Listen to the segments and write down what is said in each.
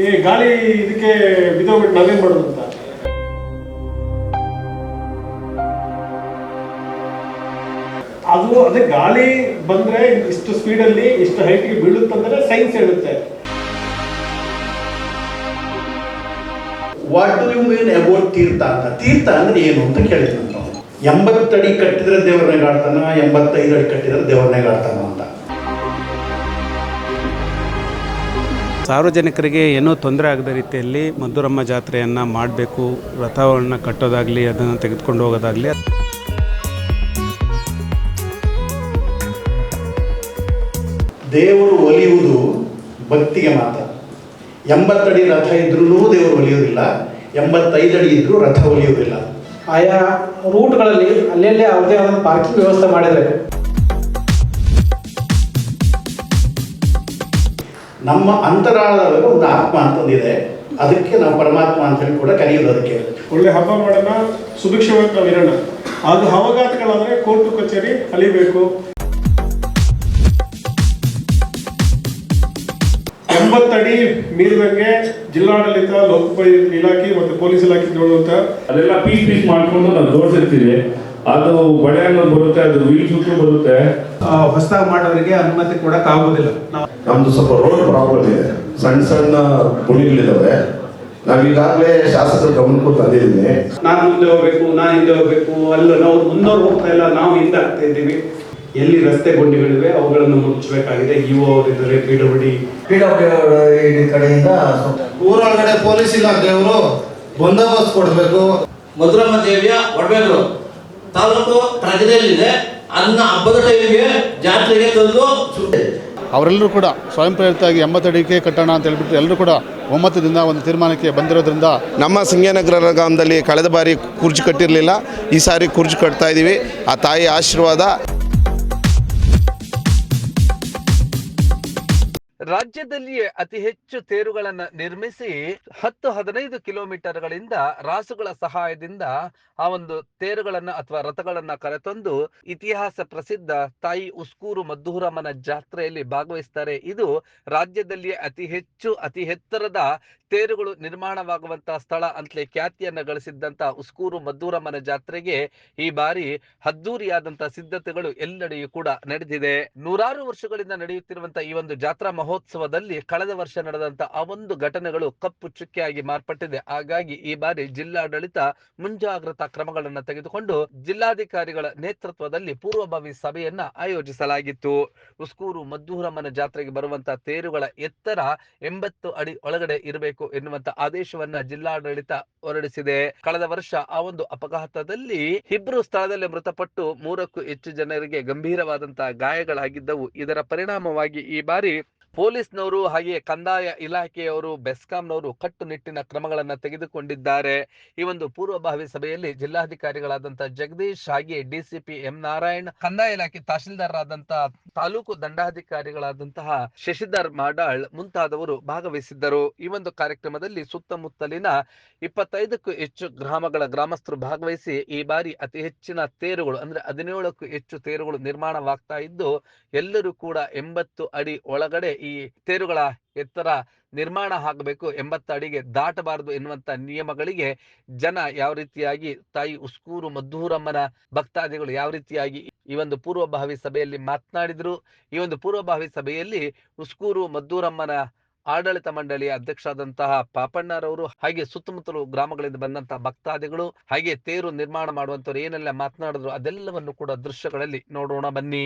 ಈ ಗಾಳಿ ಇದಕ್ಕೆ ಬಿದ್ದೋಗ್ಬಿಟ್ಟು ನಾವೇನ್ ಮಾಡೋದು ಅಂತ. ಅದು ಅದೇ ಗಾಳಿ ಬಂದ್ರೆ ಇಷ್ಟು ಸ್ಪೀಡಲ್ಲಿ ಇಷ್ಟು ಹೈಟ್ಗೆ ಬೀಳುತ್ತಂದ್ರೆ ಸೈನ್ಸ್ ಹೇಳುತ್ತೆ. What do you mean about ತೀರ್ಥ ಅಂತ? ತೀರ್ಥ ಅಂದ್ರೆ ಏನು ಅಂತ ಕೇಳಿದ್ರು ನಾವು. 80 ಅಡಿ ಕಟ್ಟಿದ್ರೆ ದೇವರನ್ನೇ ಕಾಡ್ತಾನ, 85 ಅಡಿ ಕಟ್ಟಿದ್ರೆ ದೇವರನ್ನೇ ಕಾಡ್ತಾನ ಅಂತ. ಸಾರ್ವಜನಿಕರಿಗೆ ಏನೂ ತೊಂದರೆ ಆಗದ ರೀತಿಯಲ್ಲಿ ಮದ್ದೂರಮ್ಮ ಜಾತ್ರೆಯನ್ನು ಮಾಡಬೇಕು, ರಥವನ್ನು ಕಟ್ಟೋದಾಗಲಿ ಅದನ್ನು ತೆಗೆದುಕೊಂಡು ಹೋಗೋದಾಗಲಿ. ದೇವರು ಒಲಿಯುವುದು ಭಕ್ತಿಗೆ ಮಾತ್ರ. 80 ಅಡಿ ರಥ ಇದ್ರೂ ದೇವರು ಒಲಿಯೋದಿಲ್ಲ, 85 ಅಡಿ ಇದ್ರೂ ರಥ ಒಲಿಯೋದಿಲ್ಲ. ಆಯಾ ರೂಟ್ಗಳಲ್ಲಿ ಅಲ್ಲೆಲ್ಲೇ ಅವ್ರದೇ ಆದ ಪಾರ್ಕಿಂಗ್ ವ್ಯವಸ್ಥೆ ಮಾಡಿದರೆ ನಮ್ಮ ಅಂತರಾಳದಲ್ಲಿ ಒಂದು ಆತ್ಮ ಅಂತಂದಿದೆ, ಅದಕ್ಕೆ ನಾವು ಪರಮಾತ್ಮ ಅಂತ ಹೇಳಿ ಕೂಡ ಕರೆಯೋದು. ಅದಕ್ಕೆ ಒಳ್ಳೆ ಹಬ್ಬ ಮಾಡೋಣ, ಸುಭಿಕ್ಷವಾಗಿ ನಾವು ಇರೋಣ. ಅದು ಅವಘಾತಗಳಾದ್ರೆ ಕೋರ್ಟು ಕಚೇರಿ ಅಲಿಬೇಕು. 80 ಅಡಿ ಮೀರಿದಂಗೆ ಜಿಲ್ಲಾಡಳಿತ, ಲೋಕೋಪಯೋಗಿ ಇಲಾಖೆ ಮತ್ತು ಪೊಲೀಸ್ ಇಲಾಖೆ ನೋಡುವಂತ ಅದೆಲ್ಲ ಪೀಸ್ ಮಾಡ್ಕೊಂಡು ನಾವು ಜೋಡಿಸಿರ್ತೀವಿ. ಅದು ಬಡೆ ಅನ್ನೋದು ಬರುತ್ತೆ, ಅದು ವೀಲ್ ಸುತ್ತು ಬರುತ್ತೆ. ಹೊಸದಾಗಿ ಮಾಡೋರಿಗೆ ಅನುಮತಿ ಕೊಡಕ್ ಆಗೋದಿಲ್ಲ. ನಮ್ದು ಸ್ವಲ್ಪ ರೋಡ್ ಪ್ರಾಬ್ಲಮ್ ಇದೆ, ಸಣ್ಣ ಸಣ್ಣ ಗುಣಿಗಳಿದ್ದಾವೆ. ನಾವು ಈಗಾಗಲೇ ಶಾಸಕರ ಗಮನಕ್ಕೂ ತಂದಿದ್ದೀನಿ. ನಾನು ಮುಂದೆ ಹೋಗ್ಬೇಕು, ನಾನು ಹಿಂದೆ ಹೋಗ್ಬೇಕು, ಅಲ್ಲ ನಾವು ಮುಂದೋರು ಹೋಗ್ತಾ ಇಲ್ಲ, ನಾವು ಹಿಂದೆ ಆಗ್ತಾ ಇದ್ದೀವಿ. ಎಲ್ಲಿ ರಸ್ತೆ ಗುಂಡಿಗಳಿವೆ ಅವುಗಳನ್ನು ಮುಚ್ಚಬೇಕಾಗಿದೆ. ಇಒ ಅವರಿದ್ದಾರೆ, ಪಿಡಬ್ಲ್ಯೂಡಿ ಕಡೆಯಿಂದ ಊರೊಳಗಡೆ ಪೊಲೀಸ್ ಇಲಾಖೆಯವರು ಬಂದೋಬಸ್ತ್ ಕೊಡಬೇಕು. ಮಧುರಮ್ಮ ದೇವಿಯ ಒಡವೆಗಳು ತಾಲೂಕು ಪ್ರಗತಿಯಲ್ಲಿದೆ, ಅದನ್ನ ಹಬ್ಬದ ಟೈಮಿಗೆ ಜಾತ್ರೆಗೆ ತಂದು ಅವರೆಲ್ಲರೂ ಕೂಡ ಸ್ವಯಂ ಪ್ರೇರಿತವಾಗಿ 80 ಅಡಿಗೆ ಕಟ್ಟೋಣ ಅಂತ ಹೇಳ್ಬಿಟ್ಟು ಎಲ್ಲರೂ ಕೂಡ ಒಮ್ಮತದಿಂದ ಒಂದು ತೀರ್ಮಾನಕ್ಕೆ ಬಂದಿರೋದ್ರಿಂದ ನಮ್ಮ ಸಿಂಗೇನಗರ ಗ್ರಾಮದಲ್ಲಿ ಕಳೆದ ಬಾರಿ ಕುರ್ಚಿ ಕಟ್ಟಿರಲಿಲ್ಲ, ಈ ಸಾರಿ ಕುರ್ಚಿ ಕಟ್ತಾ ಇದ್ದೀವಿ. ಆ ತಾಯಿ ಆಶೀರ್ವಾದ. ರಾಜ್ಯದಲ್ಲಿಯೇ ಅತಿ ಹೆಚ್ಚು ತೇರುಗಳನ್ನು ನಿರ್ಮಿಸಿ 10-15 ಕಿಲೋಮೀಟರ್ಗಳಿಂದ ರಾಸುಗಳ ಸಹಾಯದಿಂದ ಆ ಒಂದು ತೇರುಗಳನ್ನ ಅಥವಾ ರಥಗಳನ್ನ ಕರೆತಂದು ಇತಿಹಾಸ ಪ್ರಸಿದ್ಧ ತಾಯಿ ಉಸ್ಕೂರು ಮದ್ದೂರಮ್ಮನ ಜಾತ್ರೆಯಲ್ಲಿ ಭಾಗವಹಿಸ್ತಾರೆ. ಇದು ರಾಜ್ಯದಲ್ಲಿಯೇ ಅತಿ ಎತ್ತರದ ತೇರುಗಳು ನಿರ್ಮಾಣವಾಗುವಂತಹ ಸ್ಥಳ ಅಂತಲೇ ಖ್ಯಾತಿಯನ್ನ ಗಳಿಸಿದ್ದಂತ ಉಸ್ಕೂರು ಮದ್ದೂರಮ್ಮನ ಜಾತ್ರೆಗೆ ಈ ಬಾರಿ ಅದ್ದೂರಿಯಾದಂತಹ ಸಿದ್ಧತೆಗಳು ಎಲ್ಲೆಡೆಯೂ ಕೂಡ ನಡೆದಿದೆ. ನೂರಾರು ವರ್ಷಗಳಿಂದ ನಡೆಯುತ್ತಿರುವಂತಹ ಈ ಒಂದು ಜಾತ್ರಾ ಮಹೋತ್ಸವದಲ್ಲಿ ಕಳೆದ ವರ್ಷ ನಡೆದಂತ ಆ ಒಂದು ಘಟನೆಗಳು ಕಪ್ಪು ಚುಕ್ಕೆಯಾಗಿ ಮಾರ್ಪಟ್ಟಿದೆ. ಹಾಗಾಗಿ ಈ ಬಾರಿ ಜಿಲ್ಲಾಡಳಿತ ಮುಂಜಾಗ್ರತಾ ಕ್ರಮಗಳನ್ನು ತೆಗೆದುಕೊಂಡು ಜಿಲ್ಲಾಧಿಕಾರಿಗಳ ನೇತೃತ್ವದಲ್ಲಿ ಪೂರ್ವಭಾವಿ ಸಭೆಯನ್ನ ಆಯೋಜಿಸಲಾಗಿತ್ತು. ಉಸ್ಕೂರು ಮದ್ದೂರಮ್ಮನ ಜಾತ್ರೆಗೆ ಬರುವಂತಹ ತೇರುಗಳ ಎತ್ತರ 80 ಅಡಿ ಒಳಗಡೆ ಇರಬೇಕು ಎನ್ನುವಂತ ಆದೇಶವನ್ನ ಜಿಲ್ಲಾಡಳಿತ ಹೊರಡಿಸಿದೆ. ಕಳೆದ ವರ್ಷ ಆ ಒಂದು ಅಪಘಾತದಲ್ಲಿ ಇಬ್ಬರು ಸ್ಥಳದಲ್ಲಿ ಮೃತಪಟ್ಟು 3ಕ್ಕೂ ಹೆಚ್ಚು ಜನರಿಗೆ ಗಂಭೀರವಾದಂತಹ ಗಾಯಗಳಾಗಿದ್ದವು. ಇದರ ಪರಿಣಾಮವಾಗಿ ಈ ಬಾರಿ ಪೊಲೀಸ್ನವರು ಹಾಗೆಯೇ ಕಂದಾಯ ಇಲಾಖೆಯವರು, ಬೆಸ್ಕಾಂನವರು ಕಟ್ಟುನಿಟ್ಟಿನ ಕ್ರಮಗಳನ್ನ ತೆಗೆದುಕೊಂಡಿದ್ದಾರೆ. ಈ ಒಂದು ಪೂರ್ವಭಾವಿ ಸಭೆಯಲ್ಲಿ ಜಿಲ್ಲಾಧಿಕಾರಿಗಳಾದಂತಹ ಜಗದೀಶ್ ಹಾಗೆಯೇ ಡಿಸಿಪಿ ಎಂ ನಾರಾಯಣ್, ಕಂದಾಯ ಇಲಾಖೆ ತಹಶೀಲ್ದಾರರಾದಂತಹ ತಾಲೂಕು ದಂಡಾಧಿಕಾರಿಗಳಾದಂತಹ ಶಶಿಧರ್ ಮಾಡಾಳ್ ಮುಂತಾದವರು ಭಾಗವಹಿಸಿದ್ದರು. ಈ ಒಂದು ಕಾರ್ಯಕ್ರಮದಲ್ಲಿ ಸುತ್ತಮುತ್ತಲಿನ 25ಕ್ಕೂ ಹೆಚ್ಚು ಗ್ರಾಮಗಳ ಗ್ರಾಮಸ್ಥರು ಭಾಗವಹಿಸಿ ಈ ಬಾರಿ ಅತಿ ಹೆಚ್ಚಿನ ತೇರುಗಳು ಅಂದ್ರೆ 17ಕ್ಕೂ ಹೆಚ್ಚು ತೇರುಗಳು ನಿರ್ಮಾಣವಾಗ್ತಾ ಇದ್ದು, ಎಲ್ಲರೂ ಕೂಡ 80 ಅಡಿ ಒಳಗಡೆ ಈ ತೇರುಗಳ ಎತ್ತರ ನಿರ್ಮಾಣ ಆಗಬೇಕು, 80 ಅಡಿಗೆ ದಾಟಬಾರದು ಎನ್ನುವಂತ ನಿಯಮಗಳಿಗೆ ಜನ ಯಾವ ರೀತಿಯಾಗಿ ತಾಯಿ ಉಸ್ಕೂರು ಮದ್ದೂರಮ್ಮನ ಭಕ್ತಾದಿಗಳು ಯಾವ ರೀತಿಯಾಗಿ ಈ ಒಂದು ಪೂರ್ವಭಾವಿ ಸಭೆಯಲ್ಲಿ ಮಾತನಾಡಿದ್ರು. ಈ ಒಂದು ಪೂರ್ವಭಾವಿ ಸಭೆಯಲ್ಲಿ ಉಸ್ಕೂರು ಮದ್ದೂರಮ್ಮನ ಆಡಳಿತ ಮಂಡಳಿಯ ಅಧ್ಯಕ್ಷರಾದಂತಹ ಪಾಪಣ್ಣರವರು ಹಾಗೆ ಸುತ್ತಮುತ್ತಲು ಗ್ರಾಮಗಳಿಂದ ಬಂದಂತಹ ಭಕ್ತಾದಿಗಳು ಹಾಗೆ ತೇರು ನಿರ್ಮಾಣ ಮಾಡುವಂತವ್ರು ಏನೆಲ್ಲ ಮಾತನಾಡಿದ್ರು ಅದೆಲ್ಲವನ್ನು ಕೂಡ ದೃಶ್ಯಗಳಲ್ಲಿ ನೋಡೋಣ ಬನ್ನಿ.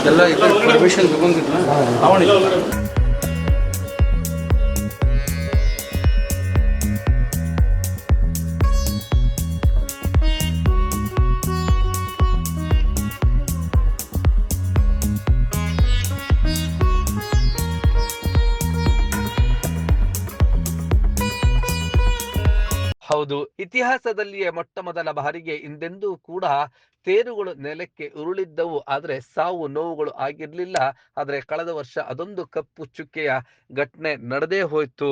ಎಲ್ಲ ಪರ್ಮಿಷನ್ ತಗೊಂಡಿಲ್ಲ ಹೌದು, ಇತಿಹಾಸದಲ್ಲಿಯೇ ಮೊಟ್ಟ ಮೊದಲ ಬಾರಿಗೆ ಹಿಂದೆಂದೂ ಕೂಡ ತೇರುಗಳು ನೆಲಕ್ಕೆ ಉರುಳಿದ್ದವು, ಆದರೆ ಸಾವು ನೋವುಗಳು ಆಗಿರ್ಲಿಲ್ಲ. ಆದರೆ ಕಳೆದ ವರ್ಷ ಅದೊಂದು ಕಪ್ಪು ಚುಕ್ಕೆಯ ಘಟನೆ ನಡೆದೇ ಹೋಯ್ತು.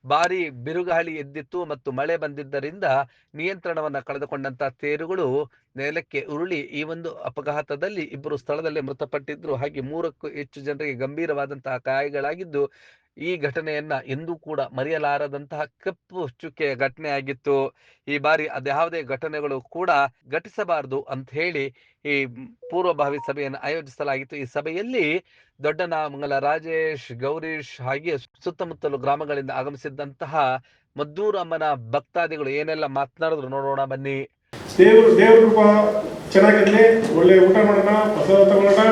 ಭಾರಿ ಬಿರುಗಾಳಿ ಎದ್ದಿತ್ತು ಮತ್ತು ಮಳೆ ಬಂದಿದ್ದರಿಂದ ನಿಯಂತ್ರಣವನ್ನ ಕಳೆದುಕೊಂಡಂತ ತೇರುಗಳು ನೆಲಕ್ಕೆ ಉರುಳಿ ಈ ಒಂದು ಅಪಘಾತದಲ್ಲಿ 2 ಸ್ಥಳದಲ್ಲೇ ಮೃತಪಟ್ಟಿದ್ರು. ಹಾಗೆ 3ಕ್ಕೂ ಹೆಚ್ಚು ಜನರಿಗೆ ಗಂಭೀರವಾದಂತಹ ಗಾಯಗಳಾಗಿದ್ದು, ಈ ಘಟನೆಯನ್ನ ಎಂದೂ ಕೂಡ ಮರೆಯಲಾರದಂತಹ ಕಪ್ಪು ಚುಕ್ಕೆಯ ಘಟನೆ ಆಗಿತ್ತು. ಈ ಬಾರಿ ಅದ್ಯಾವುದೇ ಘಟನೆಗಳು ಕೂಡ ಘಟಿಸಬಾರದು ಅಂತ ಹೇಳಿ ಈ ಪೂರ್ವಭಾವಿ ಸಭೆಯನ್ನು ಆಯೋಜಿಸಲಾಗಿತ್ತು. ಈ ಸಭೆಯಲ್ಲಿ ದೊಡ್ಡನಾಮಂಗಲ ರಾಜೇಶ್, ಗೌರೀಶ್ ಹಾಗೆ ಸುತ್ತಮುತ್ತಲು ಗ್ರಾಮಗಳಿಂದ ಆಗಮಿಸಿದ್ದಂತಹ ಮದ್ದೂರಮ್ಮನ ಭಕ್ತಾದಿಗಳು ಏನೆಲ್ಲ ಮಾತನಾಡಿದ್ರು ನೋಡೋಣ ಬನ್ನಿ. ದೇವ್ರ ಕೃಪಾ ಚೆನ್ನಾಗಿರಲಿ, ಒಳ್ಳೆ ಊಟ ಮಾಡೋಣ, ಪ್ರಸಾದ ತಗೊಳ್ಳೋಣ,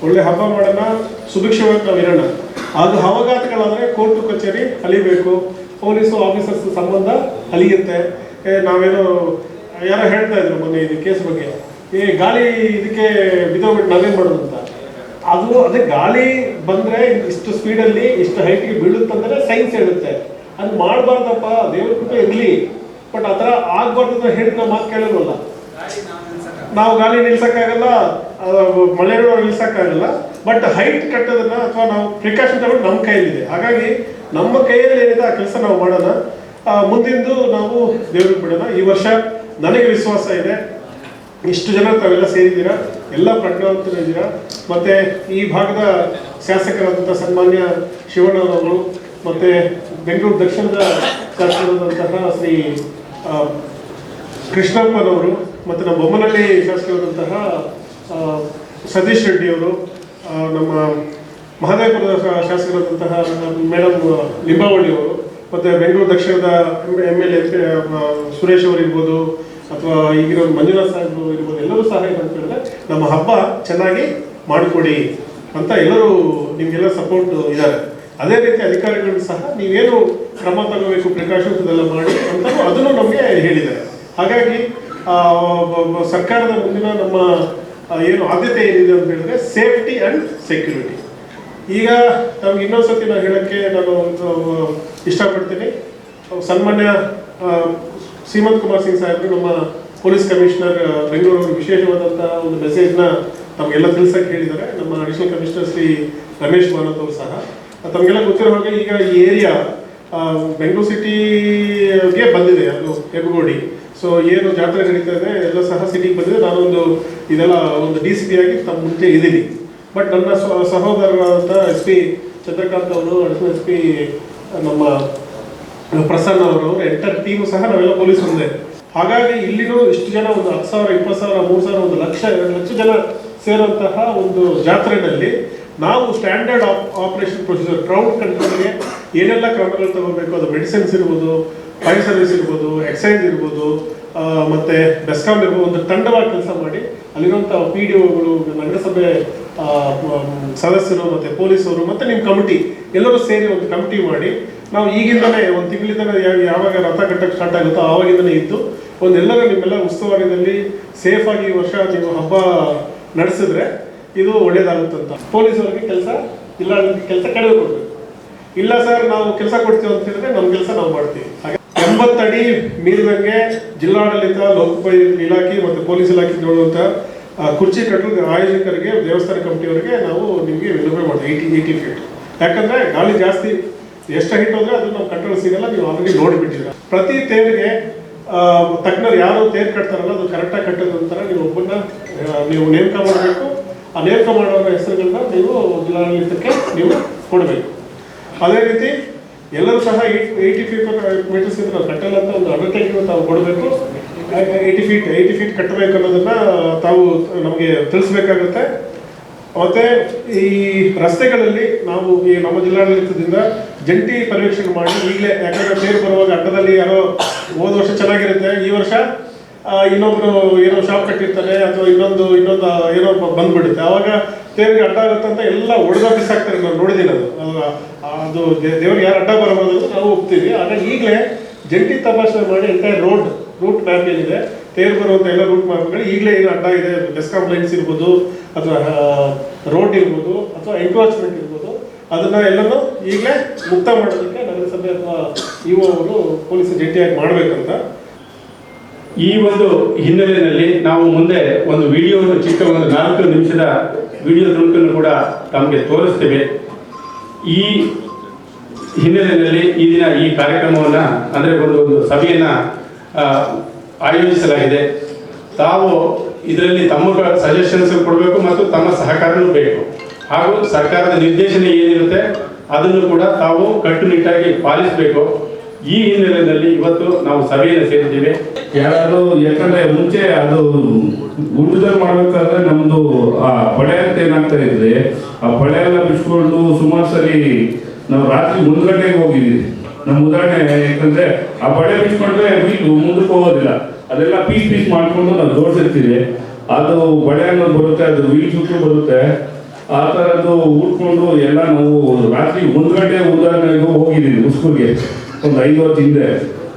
ಒಳ್ಳೆ ಹಬ್ಬ ಮಾಡೋಣ, ಸುಭಿಕ್ಷವಾಗಿ ನಾವು ಇರೋಣ. ಅದು ಅವಘಾತಗಳಾದರೆ ಕೋರ್ಟು ಕಚೇರಿ ಅಲಿಬೇಕು, ಪೊಲೀಸು ಆಫೀಸರ್ಸ್ ಸಂಬಂಧ ಅಲಿಯುತ್ತೆ. ನಾವೇನೋ ಯಾರೋ ಹೇಳ್ತಾ ಇದ್ರು ಮೊನ್ನೆ ಇದು ಕೇಸ್ ಬಗ್ಗೆ, ಗಾಳಿ ಇದಕ್ಕೆ ಬಿದ್ದೋಗ್ಬಿಟ್ಟು ನಾವೇನು ಮಾಡೋದು ಅಂತ. ಅದೇ ಗಾಳಿ ಬಂದರೆ ಇಷ್ಟು ಸ್ಪೀಡಲ್ಲಿ ಇಷ್ಟು ಹೈಟ್ಗೆ ಬೀಳುತ್ತಂದರೆ ಸೈನ್ಸ್ ಹೇಳುತ್ತೆ. ಅದು ಮಾಡಬಾರ್ದಪ್ಪ, ದೇವ್ರ ಕೃಪೆ ಇರಲಿ, ಬಟ್ ಆ ಥರ ಆಗ್ಬಾರ್ದು ಅಂತ ಹೇಳಿದ್ರೆ ನಾವು ಮಾತು ಕೇಳಲ್ವಲ್ಲ. ನಾವು ಗಾಳಿ ನಿಲ್ಸಕ್ಕಾಗಲ್ಲ, ಮಳೆಗಳು ನಿಲ್ಸಕ್ಕಾಗಲ್ಲ, ಬಟ್ ಹೈಟ್ ಕಟ್ಟೋದನ್ನ ಅಥವಾ ನಾವು ಪ್ರಿಕಾಷನ್ ತಗೊಂಡು ನಮ್ಮ ಕೈಯಲ್ಲಿದೆ. ಹಾಗಾಗಿ ನಮ್ಮ ಕೈಯಲ್ಲಿ ಏನಿದೆ ಆ ಕೆಲಸ ನಾವು ಮಾಡೋಣ. ಮುಂದಿಂದು ನಾವು ದೇವ್ರಿಗೆ ಬಿಡೋಣ. ಈ ವರ್ಷ ನನಗೆ ವಿಶ್ವಾಸ ಇದೆ, ಇಷ್ಟು ಜನ ತಾವೆಲ್ಲ ಸೇರಿದ್ದೀರಾ, ಎಲ್ಲ ಪ್ರಜ್ಞಾವಂತರಿದ್ದೀರಾ. ಮತ್ತು ಈ ಭಾಗದ ಶಾಸಕರಾದಂಥ ಸನ್ಮಾನ್ಯ ಶಿವಣ್ಣನವರು, ಮತ್ತು ಬೆಂಗಳೂರು ದಕ್ಷಿಣದ ಶಾಸಕರಾದಂತಹ ಶ್ರೀ ಕೃಷ್ಣಪ್ಪನವರು, ಮತ್ತು ನಮ್ಮ ಬೊಮ್ಮನಹಳ್ಳಿ ಶಾಸಕರಾದಂತಹ ಸತೀಶ್ ರೆಡ್ಡಿಯವರು, ನಮ್ಮ ಮಹದೇವಪುರದ ಶಾಸಕರಾದಂತಹ ಮೇಡಮ್ ಲಿಂಬಾವಳಿಯವರು, ಮತ್ತು ಬೆಂಗಳೂರು ದಕ್ಷಿಣದ MLA ಸುರೇಶ್ ಅವರು ಇರ್ಬೋದು, ಅಥವಾ ಈಗಿರೋ ಮಂಜುನಾಥ್ ಸಾಹೇಬರು ಇರ್ಬೋದು, ಎಲ್ಲರೂ ಸಹ ಏನಂತ ಹೇಳಿದ್ರೆ ನಮ್ಮ ಹಬ್ಬ ಚೆನ್ನಾಗಿ ಮಾಡಿಕೊಡಿ ಅಂತ ಎಲ್ಲರೂ ನಿಮಗೆಲ್ಲ ಸಪೋರ್ಟ್ ಇದ್ದಾರೆ. ಅದೇ ರೀತಿ ಅಧಿಕಾರಿಗಳು ಸಹ ನೀವೇನು ಕ್ರಮ ತಗೋಬೇಕು, ಪ್ರಿಕಾಷನ್ಸ್ ಇದೆಲ್ಲ ಮಾಡಿ ಅಂತ ಅದನ್ನು ನಮಗೆ ಹೇಳಿದ್ದಾರೆ. ಹಾಗಾಗಿ ಸರ್ಕಾರದ ಮುಂದಿನ ನಮ್ಮ ಏನು ಆದ್ಯತೆ ಏನಿದೆ ಅಂತ ಹೇಳಿದ್ರೆ ಸೇಫ್ಟಿ ಆ್ಯಂಡ್ ಸೆಕ್ಯೂರಿಟಿ. ಈಗ ನಮ್ಗೆ ಇನ್ನೊಂದ್ಸತಿ ನಾನು ಹೇಳೋಕ್ಕೆ ನಾನು ಇಷ್ಟಪಡ್ತೀನಿ. ಸನ್ಮಾನ್ಯ ಸೀಮಂತ್ ಕುಮಾರ್ ಸಿಂಗ್ ಸಾಹೇಬರು, ನಮ್ಮ ಪೊಲೀಸ್ ಕಮಿಷನರ್ ಬೆಂಗಳೂರು, ವಿಶೇಷವಾದಂಥ ಒಂದು ಮೆಸೇಜ್ನ ತಮಗೆಲ್ಲ ತಿಳಿಸೋಕೆ ಹೇಳಿದ್ದಾರೆ. ನಮ್ಮ ಅಡಿಷನಲ್ ಕಮಿಷನರ್ ಶ್ರೀ ರಮೇಶ್ ಮಾನತ್ ಅವರು ಸಹ ತಮಗೆಲ್ಲ ಗೊತ್ತಿರೋ ಹಾಗೆ ಈಗ ಈ ಏರಿಯಾ ಬೆಂಗಳೂರು ಸಿಟಿಗೆ ಬಂದಿದೆ, ಅದು ಹೆಬ್ಬಗೋಡಿ. ಸೊ ಏನು ಜಾತ್ರೆ ನಡೀತಾ ಇದೆ ಎಲ್ಲ ಸಹ ಸಿಟಿಗೆ ಬಂದಿದೆ. ನಾನೊಂದು ಇದೆಲ್ಲ ಒಂದು DCP ಆಗಿ ತಮ್ಮ ಮುಂಚೆ ಇದ್ದೀನಿ. ಬಟ್ ನನ್ನ ಸಹೋದರರಾದಂಥ SP ಚಂದ್ರಕಾಂತ್ ಅವರು, ಅಡಿಷನಲ್ SP ನಮ್ಮ ಪ್ರಸನ್ನ ಅವರು, ಎಂಟರ್ ಟೀಮು ಸಹ ನಾವೆಲ್ಲ ಪೊಲೀಸ್ ಒಂದೇ. ಹಾಗಾಗಿ ಇಲ್ಲಿನೂ ಇಷ್ಟು ಜನ, ಒಂದು 10,000, 20,000, 3,000, 1 ಲಕ್ಷ, 2 ಲಕ್ಷ ಜನ ಸೇರುವಂತಹ ಒಂದು ಜಾತ್ರೆಯಲ್ಲಿ ನಾವು ಸ್ಟ್ಯಾಂಡರ್ಡ್ ಆಪರೇಷನ್ ಪ್ರೊಸೀಜರ್, ಕ್ರೌಡ್ ಕಂಟ್ರೋಲ್ಗೆ ಏನೆಲ್ಲ ಕ್ರಮಗಳು ತಗೋಬೇಕು, ಅದು ಮೆಡಿಸಿನ್ಸ್ ಇರ್ಬೋದು, ಫೈರ್ ಸರ್ವಿಸ್ ಇರ್ಬೋದು, ಎಕ್ಸೈಸ್ ಇರ್ಬೋದು, ಮತ್ತು ಬೆಸ್ಕಾಮ್ ಇರ್ಬೋದು, ಒಂದು ತಂಡವಾಗಿ ಕೆಲಸ ಮಾಡಿ ಅಲ್ಲಿರುವಂಥ PDOಗಳು, ನಗರಸಭೆ ಸದಸ್ಯರು, ಮತ್ತು ಪೊಲೀಸರು, ಮತ್ತು ನಿಮ್ಮ ಕಮಿಟಿ ಎಲ್ಲರೂ ಸೇರಿ ಒಂದು ಕಮಿಟಿ ಮಾಡಿ ನಾವು ಈಗಿಂದಲೇ ಒಂದು ತಿಂಗಳಿಂದಲೇ ಯಾವಾಗ ರಥ ಕಟ್ಟಕ್ಕೆ ಸ್ಟಾರ್ಟ್ ಆಗುತ್ತೋ ಆವಾಗಿಂದಲೇ ಇದ್ದು ಒಂದೆಲ್ಲರೂ ನಿಮ್ಮೆಲ್ಲ ಉಸ್ತುವಾರಿಯಲ್ಲಿ ಸೇಫಾಗಿ ಈ ವರ್ಷ ನೀವು ಹಬ್ಬ ನಡೆಸಿದ್ರೆ ಇದು ಒಳ್ಳೇದಾಗುತ್ತಂತ. ಪೊಲೀಸವ್ರಿಗೆ ಕೆಲಸ ಇಲ್ಲ, ಕೆಲಸ ಕಡಿಮೆ ಕೊಡಬೇಕು. ಇಲ್ಲ ಸರ್ ನಾವು ಕೆಲಸ ಕೊಡ್ತೀವಿ ಅಂತ ಹೇಳಿದ್ರೆ ನಮ್ಮ ಕೆಲಸ ನಾವು ಮಾಡ್ತೀವಿ. ಹಾಗೆ 80 ಅಡಿ ಮೀರಿದಂಗೆ ಜಿಲ್ಲಾಡಳಿತ, ಲೋಕೋಪಯೋಗಿ ಇಲಾಖೆ ಮತ್ತು ಪೊಲೀಸ್ ಇಲಾಖೆ ನೋಡುವಂಥ ಕುರ್ಚಿ ಕಟ್ಟಲು ಆಯೋಜಕರಿಗೆ, ದೇವಸ್ಥಾನ ಕಮಿಟಿಯವರಿಗೆ ನಾವು ನಿಮಗೆ ವಿನಂತಿ ಮಾಡ್ತೀವಿ 80 ಫೀಟ್. ಯಾಕಂದರೆ ಗಾಳಿ ಜಾಸ್ತಿ ಎಷ್ಟು ಹೈಟ್ ಹೋದರೆ ಅದು ನಾವು ಕಂಟ್ರೋಲ್ ಸಿಗಲ್ಲ. ನೀವು ಆಲ್ರೆಡಿ ನೋಡಿಬಿಟ್ಟಿದ್ದೀರ. ಪ್ರತಿ ತೇರಿಗೆ ತಜ್ಞರು ಯಾರು ತೇರು ಕಟ್ತಾರಲ್ಲ ಅದು ಕರೆಕ್ಟಾಗಿ ಕಟ್ಟೋದು ಅಂತಾರೆ. ನೀವು ಒಬ್ಬನ್ನ ನೀವು ನೇಮಕ ಮಾಡಬೇಕು. ಆ ನೇಮಕ ಮಾಡೋರ ಹೆಸರುಗಳನ್ನ ನೀವು ಜಿಲ್ಲಾಡಳಿತಕ್ಕೆ ನೀವು ಕೊಡಬೇಕು. ಅದೇ ರೀತಿ ಎಲ್ಲರೂ ಸಹ 80 ಮೀಟರ್ಸ್ ಇದ್ರೆ ನಾವು ಕಟ್ಟಲ್ಲ ಅಂತ ಒಂದು ಅಂಡರ್ಟೇಕಿಂಗ್ ತಾವು ಕೊಡಬೇಕು. 80 ಫೀಟ್ ಕಟ್ಟಬೇಕು ಅನ್ನೋದನ್ನ ತಾವು ನಮಗೆ ತಿಳಿಸ್ಬೇಕಾಗುತ್ತೆ. ಮತ್ತು ಈ ರಸ್ತೆಗಳಲ್ಲಿ ನಾವು ಈ ನಮ್ಮ ಜಿಲ್ಲಾಡಳಿತದಿಂದ ಜಂಟಿ ಪರ್ಯವೇಕ್ಷಣೆ ಮಾಡಿ ಈಗಲೇ, ಯಾಕಂದರೆ ತೇರು ಬರುವಾಗ ಅಡ್ಡದಲ್ಲಿ ಯಾರೋ ಹೋದ ವರ್ಷ ಚೆನ್ನಾಗಿರುತ್ತೆ, ಈ ವರ್ಷ ಇನ್ನೊಬ್ರು ಏನೋ ಶಾಪ್ ಕಟ್ಟಿರ್ತಾರೆ ಅಥವಾ ಇನ್ನೊಂದು ಏನೋ ಬಂದ್ಬಿಡುತ್ತೆ. ಆವಾಗ ತೇರಿಗೆ ಅಡ್ಡ ಆಗುತ್ತೆ ಅಂತ ಎಲ್ಲ ಹೊಡೆದ ಬಿಸಾಕ್ತಾರೆ. ನಾವು ನೋಡಿದ್ದೀನಿ ಅದು ದೇವ್ರಿಗೆ ಯಾರು ಅಡ್ಡ ಬರಬಾರ್ದು ನಾವು ಹೋಗ್ತೀವಿ. ಹಾಗಾಗಿ ಈಗಲೇ ಜಂಟಿ ತಪಾಸಣೆ ಮಾಡಿ ಎಂಟೈರ್ ರೂಟ್ ಮ್ಯಾಪ್ ಏನಿದೆ, ತೇರು ಬರುವಂಥ ಎಲ್ಲ ರೂಟ್ ಮ್ಯಾಪ್ಗಳು ಈಗಲೇ ಏನು ಅಡ್ಡ ಇದೆ, ಬೆಸ್ಕಾಂ ಲೈನ್ಸ್ ಇರ್ಬೋದು ಅಥವಾ ರೋಡ್ ಇರ್ಬೋದು ಅಥವಾ ಎನ್ಕ್ರೋಚ್ಮೆಂಟ್ ಇರ್ಬೋದು, ಅದನ್ನ ಎಲ್ಲನೂ ಈಗಲೇ ಮುಕ್ತ ಮಾಡೋದಕ್ಕೆ ನಗರಸಭೆ ಅಥವಾ EO ಅವರು ಪೊಲೀಸ್ ಜಂಟಿಯಾಗಿ ಮಾಡಬೇಕಂತ ಈ ಒಂದು ಹಿನ್ನೆಲೆಯಲ್ಲಿ ನಾವು ಮುಂದೆ ಒಂದು ವಿಡಿಯೋ, ಚಿಕ್ಕ ಒಂದು 4 ನಿಮಿಷದ ವಿಡಿಯೋ ತುಣುಕನ್ನು ಕೂಡ ತಮಗೆ ತೋರಿಸ್ತೇವೆ. ಈ ಹಿನ್ನೆಲೆಯಲ್ಲಿ ಈ ದಿನ ಈ ಕಾರ್ಯಕ್ರಮವನ್ನು ಅಂದರೆ ಒಂದು ಸಭೆಯನ್ನು ಆಯೋಜಿಸಲಾಗಿದೆ. ತಾವು ಇದರಲ್ಲಿ ತಮ್ಮ ಸಜೆಷನ್ಸ್ ಕೊಡಬೇಕು ಮತ್ತು ತಮ್ಮ ಸಹಕಾರವೂ ಬೇಕು. ಹಾಗೂ ಸರ್ಕಾರದ ನಿರ್ದೇಶನ ಏನಿರುತ್ತೆ ಅದನ್ನು ಕೂಡ ತಾವು ಕಟ್ಟುನಿಟ್ಟಾಗಿ ಪಾಲಿಸಬೇಕು. ಈ ಹಿನ್ನೆಲೆಯಲ್ಲಿ ಇವತ್ತು ನಾವು ಸಭೆಯನ್ನು ಸೇರಿದ್ದೀವಿ. ಯಾರಾದ್ರೂ ಯಾಕಂದ್ರೆ ಮುಂಚೆ ಅದು ಊಟದಲ್ಲಿ ಮಾಡ್ಬೇಕಾದ್ರೆ ನಮ್ದು ಆ ಪಳೆ ಅಂತ ಏನಾಗ್ತಾ ಇದ್ರೆ ಆ ಪಳೆ ಎಲ್ಲ ಬಿಚ್ಕೊಂಡು ಸುಮಾರು ಸರಿ ನಾವು ರಾತ್ರಿ 1 ಗಂಟೆಗೆ ಹೋಗಿದ್ದೀವಿ. ನಮ್ಮ ಉದಾಹರಣೆ ಯಾಕಂದ್ರೆ ಆ ಪಳೆ ಬಿಚ್ಕೊಂಡ್ರೆ ವೀಲು ಮುಂದಕ್ಕೆ ಹೋಗೋದಿಲ್ಲ, ಅದೆಲ್ಲ ಪೀಸ್ ಮಾಡ್ಕೊಂಡು ನಾವು ಜೋಡಿಸಿರ್ತೀವಿ. ಅದು ಬಳೆ ಅನ್ನೋದು ಬರುತ್ತೆ, ಅದು ವೀಲ್ ಸುತ್ತು ಬರುತ್ತೆ. ಆ ಥರದ್ದು ಉಟ್ಕೊಂಡು ಎಲ್ಲ ನಾವು ರಾತ್ರಿ 1 ಗಂಟೆ ಉದಾಹರಣೆಗೂ ಹೋಗಿದ್ದೀವಿ ಉಸ್ಕೂರಿಗೆ ಒಂದು 5 ವರ್ಷ ಹಿಂದೆ.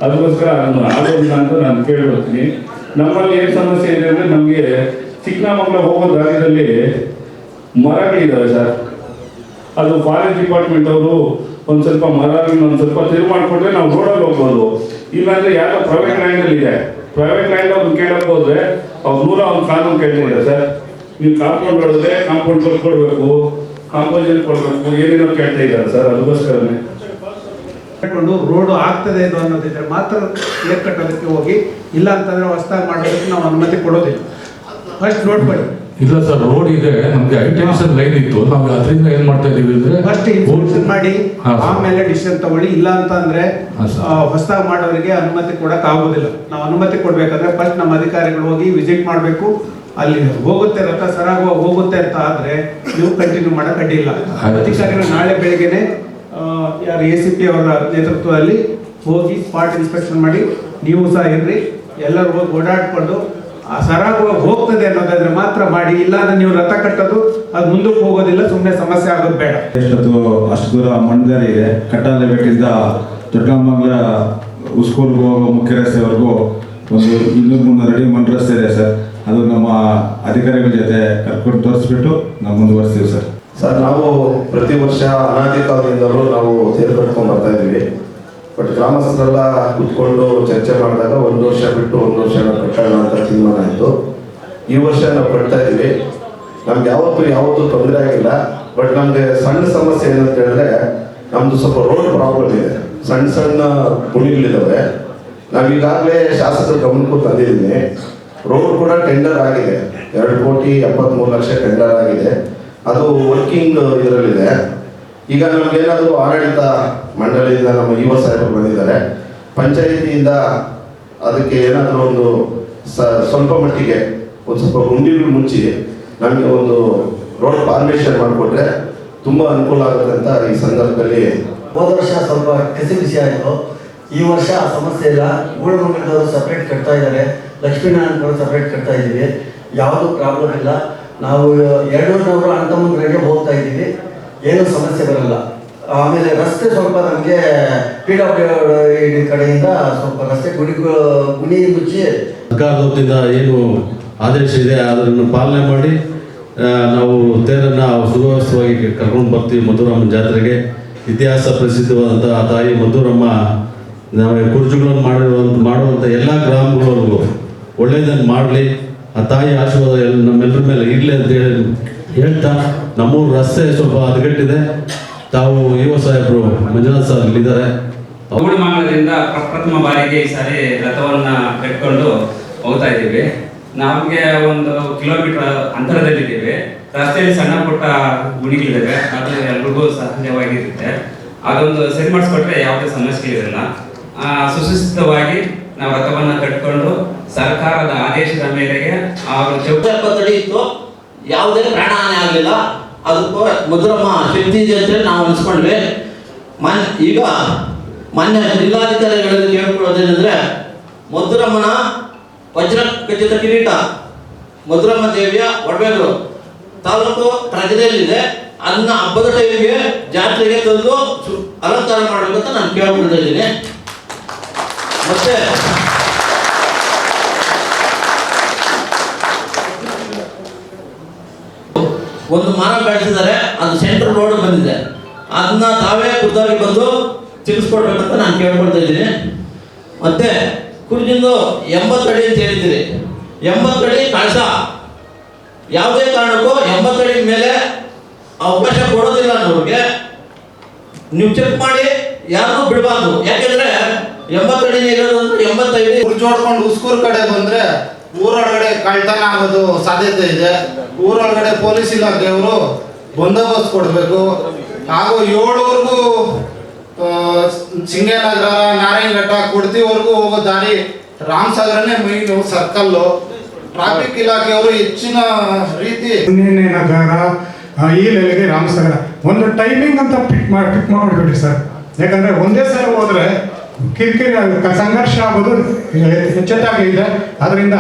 ಅದಕ್ಕೋಸ್ಕರ ಅದನ್ನು ಆಗೋದಿಲ್ಲ ಅಂತ ನಾನು ಕೇಳ್ಬಿಡ್ತೀನಿ. ನಮ್ಮಲ್ಲಿ ಏನು ಸಮಸ್ಯೆ ಇದೆ ಅಂದರೆ ನಮಗೆ ಚಿಕ್ಕಮಗಳೂರು ಹೋಗೋ ದಾರಿಯಲ್ಲಿ ಮರಗಳಿದ್ದಾವೆ ಸರ್. ಅದು ಫಾರೆಸ್ಟ್ ಡಿಪಾರ್ಟ್ಮೆಂಟ್ ಅವರು ಒಂದು ಸ್ವಲ್ಪ ಮರಗಳನ್ನ ಒಂದು ಸ್ವಲ್ಪ ತಿರು ಮಾಡಿಕೊಂಡ್ರೆ ನಾವು ರೋಡಲ್ಲಿ ಹೋಗ್ಬೋದು. ಇಲ್ಲಾಂದರೆ ಯಾರೋ ಪ್ರೈವೇಟ್ ಲ್ಯಾಂಡಲ್ಲಿ ಇದೆ, ಪ್ರೈವೇಟ್ ಲ್ಯಾಂಡ್ ಅವ್ರನ್ನ ಕೇಳಕ್ಕೆ ಹೋದ್ರೆ ಅವ್ರು 101 ಕಾನೂನು ಕೇಳ್ತಿದ್ದಾರೆ ಸರ್. ನೀವು ಕಾಂಪೌಂಡ್ ಹೊಡೆದ್ರೆ ಕಾಂಪೌಂಡ್ ಕೊಡಬೇಕು, ಕಾಂಪೋಸಿಷನ್ ಕೊಡಬೇಕು, ಏನೇನೋ ಕೇಳ್ತಾ ಇದ್ದಾರೆ ಸರ್. ಅದಕ್ಕೋಸ್ಕರನೇ ರೋಡು ಆಗ್ತದೆ ಇದು ಅನ್ನೋದಿದ್ರೆ ಮಾತ್ರ ಕ್ಲಿಯರ್ ಕಟ್ಟೋದಕ್ಕೆ ಹೋಗಿ, ಇಲ್ಲ ಅಂತಂದ್ರೆ ಹೊಸದಾಗಿ ಮಾಡೋದಕ್ಕೆ ನಾವು ಅನುಮತಿ ಕೊಡೋದಿಲ್ಲ. ಫಸ್ಟ್ ನೋಡ್ಕೊಳ್ಳಿ. ಇಲ್ಲ ಸರ್, ರೋಡ್ ಇದೆ, ನಮ್ಗೆ ಹೈಟೆನ್ಷನ್ ಲೈನ್ ಇತ್ತು, ನಾವು ಅದರಿಂದ ಏನ್ ಮಾಡ್ತಾ ಇದೀವಿ ಅಂದ್ರೆ ಫಸ್ಟ್ ಇನ್ಸ್ಪೆಕ್ಷನ್ ಮಾಡಿ ಆಮೇಲೆ ಡಿಸಿಷನ್ ತಗೊಳ್ಳಿ. ಇಲ್ಲ ಅಂತಂದ್ರೆ ಹೊಸದಾಗಿ ಮಾಡೋರಿಗೆ ಅನುಮತಿ ಕೊಡಕ್ ಆಗೋದಿಲ್ಲ. ನಾವು ಅನುಮತಿ ಕೊಡ್ಬೇಕಂದ್ರೆ ಫಸ್ಟ್ ನಮ್ಮ ಅಧಿಕಾರಿಗಳು ಹೋಗಿ ವಿಸಿಟ್ ಮಾಡಬೇಕು. ಅಲ್ಲಿ ಹೋಗುತ್ತೆ ರಥ ಸರಾಗ ಹೋಗುತ್ತೆ ಅಂತ ಆದ್ರೆ ನೀವು ಕಂಟಿನ್ಯೂ ಮಾಡಕ್ ಅಡ್ಡಿಲ್ಲ. ಅಧಿಕಾರಿಗಳು ನಾಳೆ ಬೆಳಗ್ಗೆನೆ ಯಾರು ACP ಅವರ ನೇತೃತ್ವದಲ್ಲಿ ಹೋಗಿ ಸ್ಪಾಟ್ ಇನ್ಸ್ಪೆಕ್ಷನ್ ಮಾಡಿ, ನೀವು ಸಹ ಇರ್ರಿ, ಎಲ್ಲರೂ ಹೋಗಿ ಓಡಾಡ್ಕೊಂಡು ಆ ಸರಾಗವಾಗಿ ಹೋಗ್ತದೆ ಅನ್ನೋದಾದ್ರೆ ಮಾತ್ರ ಮಾಡಿ. ಇಲ್ಲ ಅಂದ್ರೆ ನೀವು ರಥ ಕಟ್ಟೋದು ಅದು ಮುಂದಕ್ಕೆ ಹೋಗೋದಿಲ್ಲ, ಸುಮ್ಮನೆ ಸಮಸ್ಯೆ ಆಗೋದು ಬೇಡ. ಅಷ್ಟು ದೂರ ಮಣ್ಣದಾರಿ ಇದೆ. ಕಟ್ಟಾಲೆ ಬೆಟ್ಟದಿಂದ ದೊಡ್ಡಮಂಗಲ ಉಸ್ಕೂಲ್ಗೆ ಹೋಗೋ ಮುಖ್ಯ ರಸ್ತೆವರೆಗೂ ಒಂದು 200-300 ಅಡಿ ಮಣ್ಣು ರಸ್ತೆ ಇದೆ ಸರ್. ಅದು ನಮ್ಮ ಅಧಿಕಾರಿಗಳ ಜೊತೆ ಕರ್ಕೊಂಡು ತೋರಿಸ್ಬಿಟ್ಟು ನಾವು ಮುಂದುವರಿಸ್ತೀವಿ ಸರ್. ಸರ್, ನಾವು ಪ್ರತಿ ವರ್ಷ ಅನಾದಿ ಕಾಲದಿಂದಲೂ ನಾವು ತೇರು ಕಟ್ಕೊಂಡು ಬರ್ತಾ ಇದ್ದೀವಿ. ಬಟ್ ಗ್ರಾಮಸ್ಥರೆಲ್ಲ ಕೂತ್ಕೊಂಡು ಚರ್ಚೆ ಮಾಡಿದಾಗ 1 ವರ್ಷ ಬಿಟ್ಟು 1 ವರ್ಷ ಕಟ್ಟೋಣ ಅಂತ ತೀರ್ಮಾನ ಆಯಿತು. ಈ ವರ್ಷ ನಾವು ಕಟ್ತಾ ಇದ್ದೀವಿ. ನಮ್ಗೆ ಯಾವತ್ತೂ ತೊಂದರೆ ಆಗಿಲ್ಲ. ಬಟ್ ನಮಗೆ ಸಣ್ಣ ಸಮಸ್ಯೆ ಏನಂತ ಹೇಳಿದ್ರೆ ನಮ್ಮದು ಸ್ವಲ್ಪ ರೋಡ್ ಪ್ರಾಬ್ಲಮ್ ಇದೆ. ಸಣ್ಣ ಗುಣಿಗಳಿದ್ದಾವೆ. ನಾವೀಗಾಗಲೇ ಶಾಸಕರ ಗಮನಕ್ಕೂ ತಂದಿದ್ದೀನಿ. ರೋಡ್ ಕೂಡ ಟೆಂಡರ್ ಆಗಿದೆ, 2,73,00,000 ಟೆಂಡರ್ ಆಗಿದೆ. ಅದು ವರ್ಕಿಂಗ್ ಇದರಲ್ಲಿದೆ. ಈಗ ನಮಗೇನಾದರೂ ಆಡಳಿತ ಮಂಡಳಿಯಿಂದ ನಮ್ಮ ಯುವ ಸಾಹೇಬರು ಬಂದಿದ್ದಾರೆ, ಪಂಚಾಯಿತಿಯಿಂದ ಅದಕ್ಕೆ ಏನಾದರೂ ಒಂದು ಸ್ವಲ್ಪ ಮಟ್ಟಿಗೆ ಒಂದು ಸ್ವಲ್ಪ ಗುಂಡಿಗಳು ಮುಚ್ಚಿ ನಮಗೆ ಒಂದು ರೋಡ್ ಫಾರ್ಮೇಷನ್ ಮಾಡಿಕೊಟ್ರೆ ತುಂಬ ಅನುಕೂಲ ಆಗುತ್ತೆ ಅಂತ ಈ ಸಂದರ್ಭದಲ್ಲಿ. ಹೋದ ವರ್ಷ ಸ್ವಲ್ಪ ಕಸಿ ಆಯಿತು. ಈ ವರ್ಷ ಆ ಸಮಸ್ಯೆ ಇಲ್ಲ. ಗೂಳಮಂಗಲದವರು ಸಪ್ರೇಟ್ ಕಟ್ತಾ ಇದ್ದಾರೆ, ಲಕ್ಷ್ಮೀನಾರಾಯಣವರು ಸಪ್ರೇಟ್ ಕಟ್ತಾ ಇದ್ದೀವಿ. ಯಾವುದೂ ಪ್ರಾಬ್ಲಮ್ ಇಲ್ಲ. ನಾವು 200 ಅಣ್ಣ ತಮ್ಮಂದ್ರಿಗೆ ಹೋಗ್ತಾ ಇದ್ದೀವಿ, ಏನೂ ಸಮಸ್ಯೆ ಬರಲ್ಲ. ಆಮೇಲೆ ರಸ್ತೆ ಸ್ವಲ್ಪ ನಮಗೆ PWD ಕಡೆಯಿಂದ ಸ್ವಲ್ಪ ರಸ್ತೆ ಗುಣಿ ಮುಚ್ಚಿ ಸರ್ಕಾರದ ವತಿಯಿಂದ ಏನು ಆದೇಶ ಇದೆ ಅದನ್ನು ಪಾಲನೆ ಮಾಡಿ ನಾವು ತೇರನ್ನು ಸುವ್ಯವಸ್ಥಿತವಾಗಿ ಕರ್ಕೊಂಡು ಬರ್ತೀವಿ. ಮಧುರಮ್ಮ ಜಾತ್ರೆಗೆ ಇತಿಹಾಸ ಪ್ರಸಿದ್ಧವಾದಂಥ ತಾಯಿ ಮಧುರಮ್ಮ ನಾವು ಕುರ್ಜುಗಳನ್ನು ಮಾಡುವಂಥ ಎಲ್ಲ ಗ್ರಾಮಗಳವರೆಗೂ ಒಳ್ಳೆಯದನ್ನು ಮಾಡಲಿ, ಆ ತಾಯಿ ಆಶೀರ್ವಾದ ನಮ್ಮೆಲ್ಲರ ಮೇಲೆ ಇರಲಿ ಅಂತ ಹೇಳ್ತಾ, ನಮ್ಮೂರು ರಸ್ತೆ ಸ್ವಲ್ಪ ಹದಗೆಟ್ಟಿದೆ. ತಾವು ಯುವ ಸಾಹೇಬರು ಮಂಜುನಾಥ್ ಸರ್ ಇಲ್ಲಿದ್ದಾರೆ. ಗೌಡಮಂಗಲದಿಂದ ಪ್ರಥಮ ಬಾರಿಗೆ ಈ ಸಾರಿ ರಥವನ್ನ ಕಟ್ಕೊಂಡು ಹೋಗ್ತಾ ಇದ್ದೀವಿ. ನಮಗೆ 1 ಕಿಲೋಮೀಟರ್ ಅಂತರದಲ್ಲಿದ್ದೀವಿ. ರಸ್ತೆಯಲ್ಲಿ ಸಣ್ಣ ಪುಟ್ಟ ಗುಣಿಗಳಿದ್ದಾವೆ, ಅದು ಎಲ್ರಿಗೂ ಸಹಜವಾಗಿರುತ್ತೆ. ಅದೊಂದು ಸರಿ ಮಾಡಿಸ್ಕೊಟ್ರೆ ಯಾವುದೇ ಸಮಸ್ಯೆ ಇರಲ್ಲ. ಸುಶಿಸ್ತವಾಗಿ ನಾವು ರಥವನ್ನ ಕಟ್ಕೊಂಡು ಸರ್ಕಾರದ ಆದೇಶದ ಮೇರೆಗೆ ಅವರು 70 ಅಡಿ ಇತ್ತು, ಯಾವುದೇ ಪ್ರಾಣಹಾನಿ ಆಗಲಿಲ್ಲ. ಅದಕ್ಕೂ ಮಧುರಮ್ಮ ಶಕ್ತಿ ಇದೆ ಅಂತ ನಾವು ಅನಿಸ್ಕೊಂಡ್ವಿ. ಈಗ ಮಾನ್ಯ ಜಿಲ್ಲಾಧಿಕಾರಿಗಳಲ್ಲಿ ಕೇಳ್ಕೊಳ್ಳೋದೇನೆಂದ್ರೆ, ಮಧುರಮ್ಮನ ವಜ್ರ ಖಚಿತ ಕಿರೀಟ ಮಧುರಮ್ಮ ದೇವಿಯ ಒಡವೆಗಳು ತಾಲೂಕು ಪ್ರಗತಿಯಲ್ಲಿದೆ. ಅದನ್ನ ಹಬ್ಬದ ಟೈಮಿಗೆ ಜಾತ್ರೆಗೆ ತಂದು ಅಲಂಕಾರ ಮಾಡಬೇಕು ಅಂತ ನಾನು ಕೇಳ್ಕೊಳ್ತಾ ಇದ್ದೀನಿ. ಮತ್ತೆ ಒಂದು ಮರ ಬೆಳೆಸಿದ್ದಾರೆ, ಅದು ಸೆಂಟ್ರಲ್ ರೋಡ್ ಬಂದಿದೆ. ಅದನ್ನ ತಾವೇ ಖುದ್ದಾಗಿ ಬಂದು ತಿಳಿಸ್ಕೊಡ್ಬೇಕಂತ ನಾನು ಕೇಳ್ಕೊಳ್ತಾ ಇದ್ದೀನಿ. ಮತ್ತೆ ಕುರಿಜಿಂದು 80 ಅಡಿ ಅಂತ ಹೇಳಿದ್ದೀರಿ. 80 ಅಡಿ ಕಳಸ ಯಾವುದೇ ಕಾರಣಕ್ಕೂ 80 ಅಡಿ ಮೇಲೆ ಅವಕಾಶ ಕೊಡೋದಿಲ್ಲ ಅನ್ನೋರಿಗೆ ನೀವು ಚೆಕ್ ಮಾಡಿ ಯಾರನ್ನೂ ಬಿಡಬಾರ್ದು. ಯಾಕೆಂದ್ರೆ 80 ಅಡಿ ಇರೋದು 85 ಜೋಡ್ಕೊಂಡು ಉಸ್ಕೂರ್ ಕಡೆ ಬಂದ್ರೆ ಊರೊಳಗಡೆ ಕಳ್ತನ ಆಗೋದು ಸಾಧ್ಯತೆ ಇದೆ. ಊರೊಳಗಡೆ ಪೊಲೀಸ್ ಇಲಾಖೆಯವರು ಬಂದೋಬಸ್ತ್ ಕೊಡಬೇಕು. ಹಾಗೂ 7ವರೆಗೂ ಸಿಂಗೇನಗರ, ನಾರಾಯಣಘಟ್ಟ, ಕುಡ್ತಿವರೆಗೂ ಹೋಗೋ ದಾರಿ ರಾಮಸಾಗರನೇ ಮೈನು ಸರ್ಕಲ್ಲು. ಟ್ರಾಫಿಕ್ ಇಲಾಖೆಯವರು ಹೆಚ್ಚಿನ ರೀತಿ ನಗರ ಈ ಲೆವೆಲ್ಗೆ ರಾಮಸಾಗರ ಒಂದು ಟೈಮಿಂಗ್ ಅಂತ ಪಿಕ್ ಮಾಡಿಬಿಡಿ ಸರ್. ಯಾಕಂದ್ರೆ ಒಂದೇ ಸಲ ಹೋದ್ರೆ ಕಿರಿಕಿರಿ ಸಂಘರ್ಷ ಆಗೋದು ಹೆಚ್ಚಾಗಿ ಇದೆ. ಅದರಿಂದ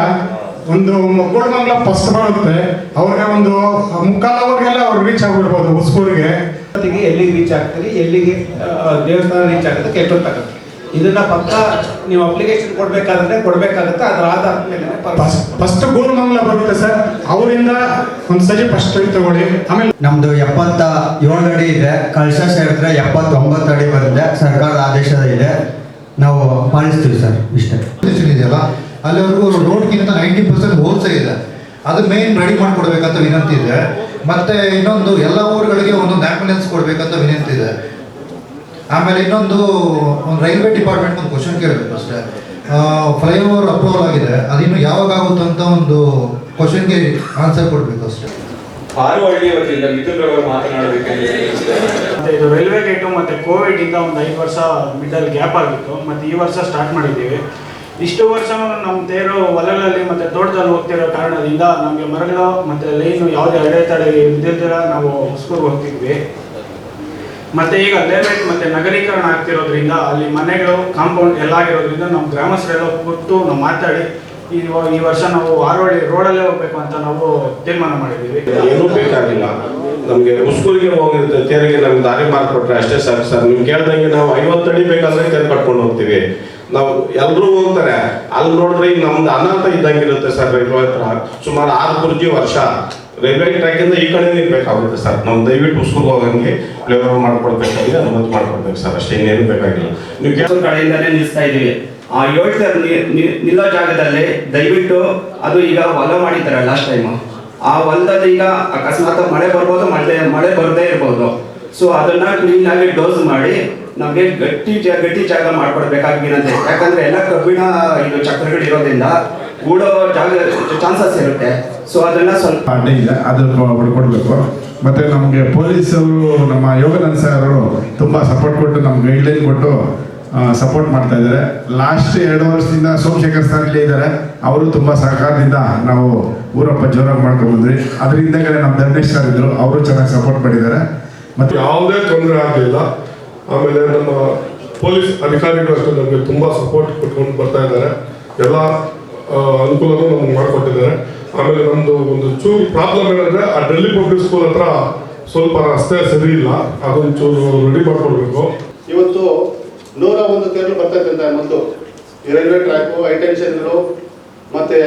ಒಂದು ಕೂಡಮಂಗ್ಲ ಫಸ್ಟ್ ಬರುತ್ತೆ, ಅವ್ರಿಗೆ ಒಂದು 3/4 ಅವರ್ಗೆಲ್ಲ ಅವ್ರು ರೀಚ್ ಆಗಿಬಿಡ್ಬೋದು ಉಸ್ಕೂರಿಗೆ. ಎಲ್ಲಿಗೆ ರೀಚ್ ಆಗ್ತೀರಿ, ಎಲ್ಲಿಗೆ ದೇವಸ್ಥಾನ ರೀಚ್ ಆಗುತ್ತೆ, ಕೆಟ್ಟೊತ್ತಾಗುತ್ತೆ. ಇದನ್ನ ಪಕ್ಕ ನೀವು ಅಪ್ಲಿಕೇಶನ್ ಕೊಡ್ಬೇಕಾಗುತ್ತೆ. ಅದರ ಆಧಾರದ ಮೇಲೆ ಫಸ್ಟ್ ಕೂಡಮಂಗ್ಲ ಬರುತ್ತೆ ಸರ್, ಅವರಿಂದ ಒಂದು ಸರಿ ಫಸ್ಟ್ ತಗೊಳ್ಳಿ. ಆಮೇಲೆ ನಮ್ದು 77 ಅಡಿ ಇದೆ, ಕಳಶ ಸೇರಿದ್ರೆ 79 ಅಡಿ ಬರುತ್ತೆ. ಸರ್ಕಾರದ ಆದೇಶ ಇದೆ, ನಾವು ಪಾಲಿಸ್ತೀವಿ ಸರ್. ಇಷ್ಟೇ ಇದೆಯಲ್ಲ ಅಲ್ಲಿವರೆಗೂ ರೋಡ್ಗಿಂತ 90% ಹೋಲ್ಸೇ ಇದೆ. ಅದು ಮೇನ್ ರೆಡಿ ಮಾಡಿಕೊಡ್ಬೇಕಂತ ವಿನಂತಿ ಇದೆ. ಮತ್ತೆ ಇನ್ನೊಂದು ಎಲ್ಲ ಊರುಗಳಿಗೆ ಒಂದೊಂದು ಆಂಬ್ಯುಲೆನ್ಸ್ ಕೊಡ್ಬೇಕಂತ ವಿನಂತಿ ಇದೆ. ಆಮೇಲೆ ಇನ್ನೊಂದು ರೈಲ್ವೆ ಡಿಪಾರ್ಟ್ಮೆಂಟ್ ಒಂದು ಕ್ವಶನ್ ಕೇಳಬೇಕು ಅಷ್ಟೇ. ಫ್ಲೈಓವರ್ ಅಪ್ರೂವಲ್ ಆಗಿದೆ, ಅದಿನ್ನು ಯಾವಾಗ ಆಗುತ್ತೆ ಅಂತ ಒಂದು ಕ್ವಶನ್ಗೆ ಆನ್ಸರ್ ಕೊಡಬೇಕು ಅಷ್ಟೇ. ಇದು ರೈಲ್ವೆ ಗೇಟು ಮತ್ತು ಕೋವಿಡ್ ಇಂದ ಒಂದು 5 ವರ್ಷ ಮಿಡಲ್ ಗ್ಯಾಪ್ ಆಗಿತ್ತು. ಮತ್ತು ಈ ವರ್ಷ ಸ್ಟಾರ್ಟ್ ಮಾಡಿದ್ದೀವಿ. ಇಷ್ಟು ವರ್ಷ ನಮ್ಮ ತೇರು ಹೊಲಗಳಲ್ಲಿ ಮತ್ತು ತೋಟದಲ್ಲಿ ಹೋಗ್ತಿರೋ ಕಾರಣದಿಂದ ನಮಗೆ ಮರಗಳು ಮತ್ತು ಲೈನು ಯಾವುದೇ ಅಡೆತಡೆ ಇದ್ದಿದ್ದಿರ ನಾವು ಉಸ್ಕೂರ್ಗೆ ಹೋಗ್ತಿದ್ವಿ. ಮತ್ತು ಈಗ ಲೇಔಟ್ ಮತ್ತು ನಗರೀಕರಣ ಆಗ್ತಿರೋದ್ರಿಂದ ಅಲ್ಲಿ ಮನೆಗಳು ಕಾಂಪೌಂಡ್ ಎಲ್ಲ ಆಗಿರೋದ್ರಿಂದ ನಮ್ಮ ಗ್ರಾಮಸ್ಥರೆಲ್ಲ ಕೂತು ನಾವು ಮಾತಾಡಿ ಈ ವರ್ಷ ನಾವು ಆರೋಳಿ ರೋಡಲ್ಲೇ ಹೋಗ್ಬೇಕು ಅಂತ ನಾವು ತೀರ್ಮಾನ ಮಾಡಿದ್ದೀವಿ. ಏನೂ ಬೇಕಾಗಿಲ್ಲ ನಮಗೆ ಉಸ್ಕೂರಿಗೆ ಹೋಗಿದ್ದ ತೇರಿಗೆ ನಮ್ಗೆ ದಾರಿ ಮಾಡಿಕೊಟ್ರೆ ಅಷ್ಟೇ ಸಾಕು ಸರ್. ನೀವು ಕೇಳ್ದಂಗೆ ನಾವು 50 ಅಡಿ ಬೇಕಾದ್ರೆ ತೇರು ಕಟ್ಕೊಂಡು ಹೋಗ್ತೀವಿ. ನಾವು ಎಲ್ಲರೂ ಹೋಗ್ತಾರೆ, ಅಲ್ಲಿ ನೋಡಿದ್ರೆ ಈಗ ನಮ್ದು ಅನಾಥ ಇದ್ದಂಗಿರುತ್ತೆ ಸರ್. ರೈಲ್ವೆ ಹತ್ರ ಸುಮಾರು 6 ಕುರ್ಜಿ ವರ್ಷ ರೈಲ್ವೆ ಟ್ರ್ಯಾಕಿಂದ ಈ ಕಡೆ ಬೇಕಾಗುತ್ತೆ ಸರ್. ನಾವು ದಯವಿಟ್ಟು ಉಸ್ಕೂರ್ಗೆ ಹೋಗಂಗೆ ಫ್ಲೇವರ್ ಮಾಡ್ಕೊಡ್ಬೇಕಾಗಿ ಅನುಮತಿ ಮಾಡ್ಕೊಡ್ಬೇಕು ಸರ್, ಅಷ್ಟೇ. ಇನ್ನೇನು ಬೇಕಾಗಿಲ್ಲ. ನೀವು ಕೇಳೋ ಕಡೆಯಿಂದಲೇ ನಿಲ್ಲಿಸ್ತಾ ಇದ್ದೀವಿ. ಆ 7 ನಿಲ್ಲೋ ಜಾಗದಲ್ಲಿ ದಯವಿಟ್ಟು ಅದು ಈಗ ಹೊಲ ಮಾಡಿದ್ದಾರೆ ಲಾಸ್ಟ್ ಟೈಮು. ಆ ಹೊಲದಲ್ಲಿ ಈಗ ಅಕಸ್ಮಾತ್ ಮಳೆ ಬರ್ಬೋದು, ಮಳೆ ಬರದೇ ಇರ್ಬೋದು. ಸೊ ಅದನ್ನ ಕ್ಲೀನ್ ಆಗಿ ಡೋಸ್ ಮಾಡಿ ನಮಗೆ ಗಟ್ಟಿ ಜಾಗ ಮಾಡ್ಕೊಡ್ಬೇಕಾಗಿರುತ್ತೆ. ಯಾಕಂದ್ರೆ ಎಲ್ಲ ಕಬ್ಬಿಣ ಇದು ಚಕ್ರಗಳು ಇರೋದ್ರಿಂದ ಗೂಡೋ ಜಾಗ ಚಾನ್ಸಸ್ ಇರುತ್ತೆ. ಸೊ ಅದನ್ನ ಸ್ವಲ್ಪ ಅಡ್ಡಿ ಇಲ್ಲ, ಅದನ್ನು ಹೊಡ್ಕೊಡ್ಬೇಕು. ಮತ್ತು ನಮಗೆ ಪೊಲೀಸವರು ನಮ್ಮ ಯೋಗಾನಂದ್ ಸರ್ ಅವರು ತುಂಬ ಸಪೋರ್ಟ್ ಕೊಟ್ಟು ನಮ್ಗೆ ಗೈಡ್ಲೈನ್ ಕೊಟ್ಟು ಸಪೋರ್ಟ್ ಮಾಡ್ತಾ ಇದ್ದಾರೆ. ಲಾಸ್ಟ್ 2 ವರ್ಷದಿಂದ ಸೋಮಶೇಖರ್ ಸರ್ ಇಲ್ಲೇ ಇದ್ದಾರೆ, ಅವರು ತುಂಬ ಸಹಕಾರದಿಂದ ನಾವು ಊರಪ್ಪ ಜೋರಾಗಿ ಮಾಡ್ಕೊಂಡ್ಬಂದ್ವಿ. ಅದರಿಂದ ನಮ್ಮ ಧರ್ಮೇಶ್ ಸರ್ ಇದ್ರು, ಅವರು ಚೆನ್ನಾಗಿ ಸಪೋರ್ಟ್ ಮಾಡಿದ್ದಾರೆ. ಮತ್ತು ಯಾವುದೇ ತೊಂದರೆ ಆಗಲಿಲ್ಲ. ಆಮೇಲೆ ನಮ್ಮ ಪೊಲೀಸ್ ಅಧಿಕಾರಿಗಳು ಅಷ್ಟೇ ನಮಗೆ ತುಂಬ ಸಪೋರ್ಟ್ ಕೊಟ್ಕೊಂಡು ಬರ್ತಾ ಇದ್ದಾರೆ. ಎಲ್ಲ ಅನುಕೂಲನೂ ನಮ್ಗೆ ಮಾಡಿಕೊಟ್ಟಿದ್ದಾರೆ. ಆಮೇಲೆ ನಮ್ಮದು ಒಂದು ಚೂರು ಪ್ರಾಬ್ಲಮ್ ಏನಂದರೆ ಆ ಡೆಲ್ಲಿ ಪಬ್ಲಿಕ್ ಸ್ಕೂಲ್ ಹತ್ರ ಸ್ವಲ್ಪ ರಸ್ತೆ ಸರಿ ಇಲ್ಲ, ಅದೊಂದು ಚೂರು ರೆಡಿ ಮಾಡ್ಕೊಡ್ಬೇಕು. ಇವತ್ತು 101 ತೇರು ಬರ್ತಾ ಇದ್ದಂತೆ ಮೊದಲು ಈ ರೈಲ್ವೆ ಟ್ರ್ಯಾಕು, ಹೈಟೆನ್ಷನ್ಗಳು ಮತ್ತು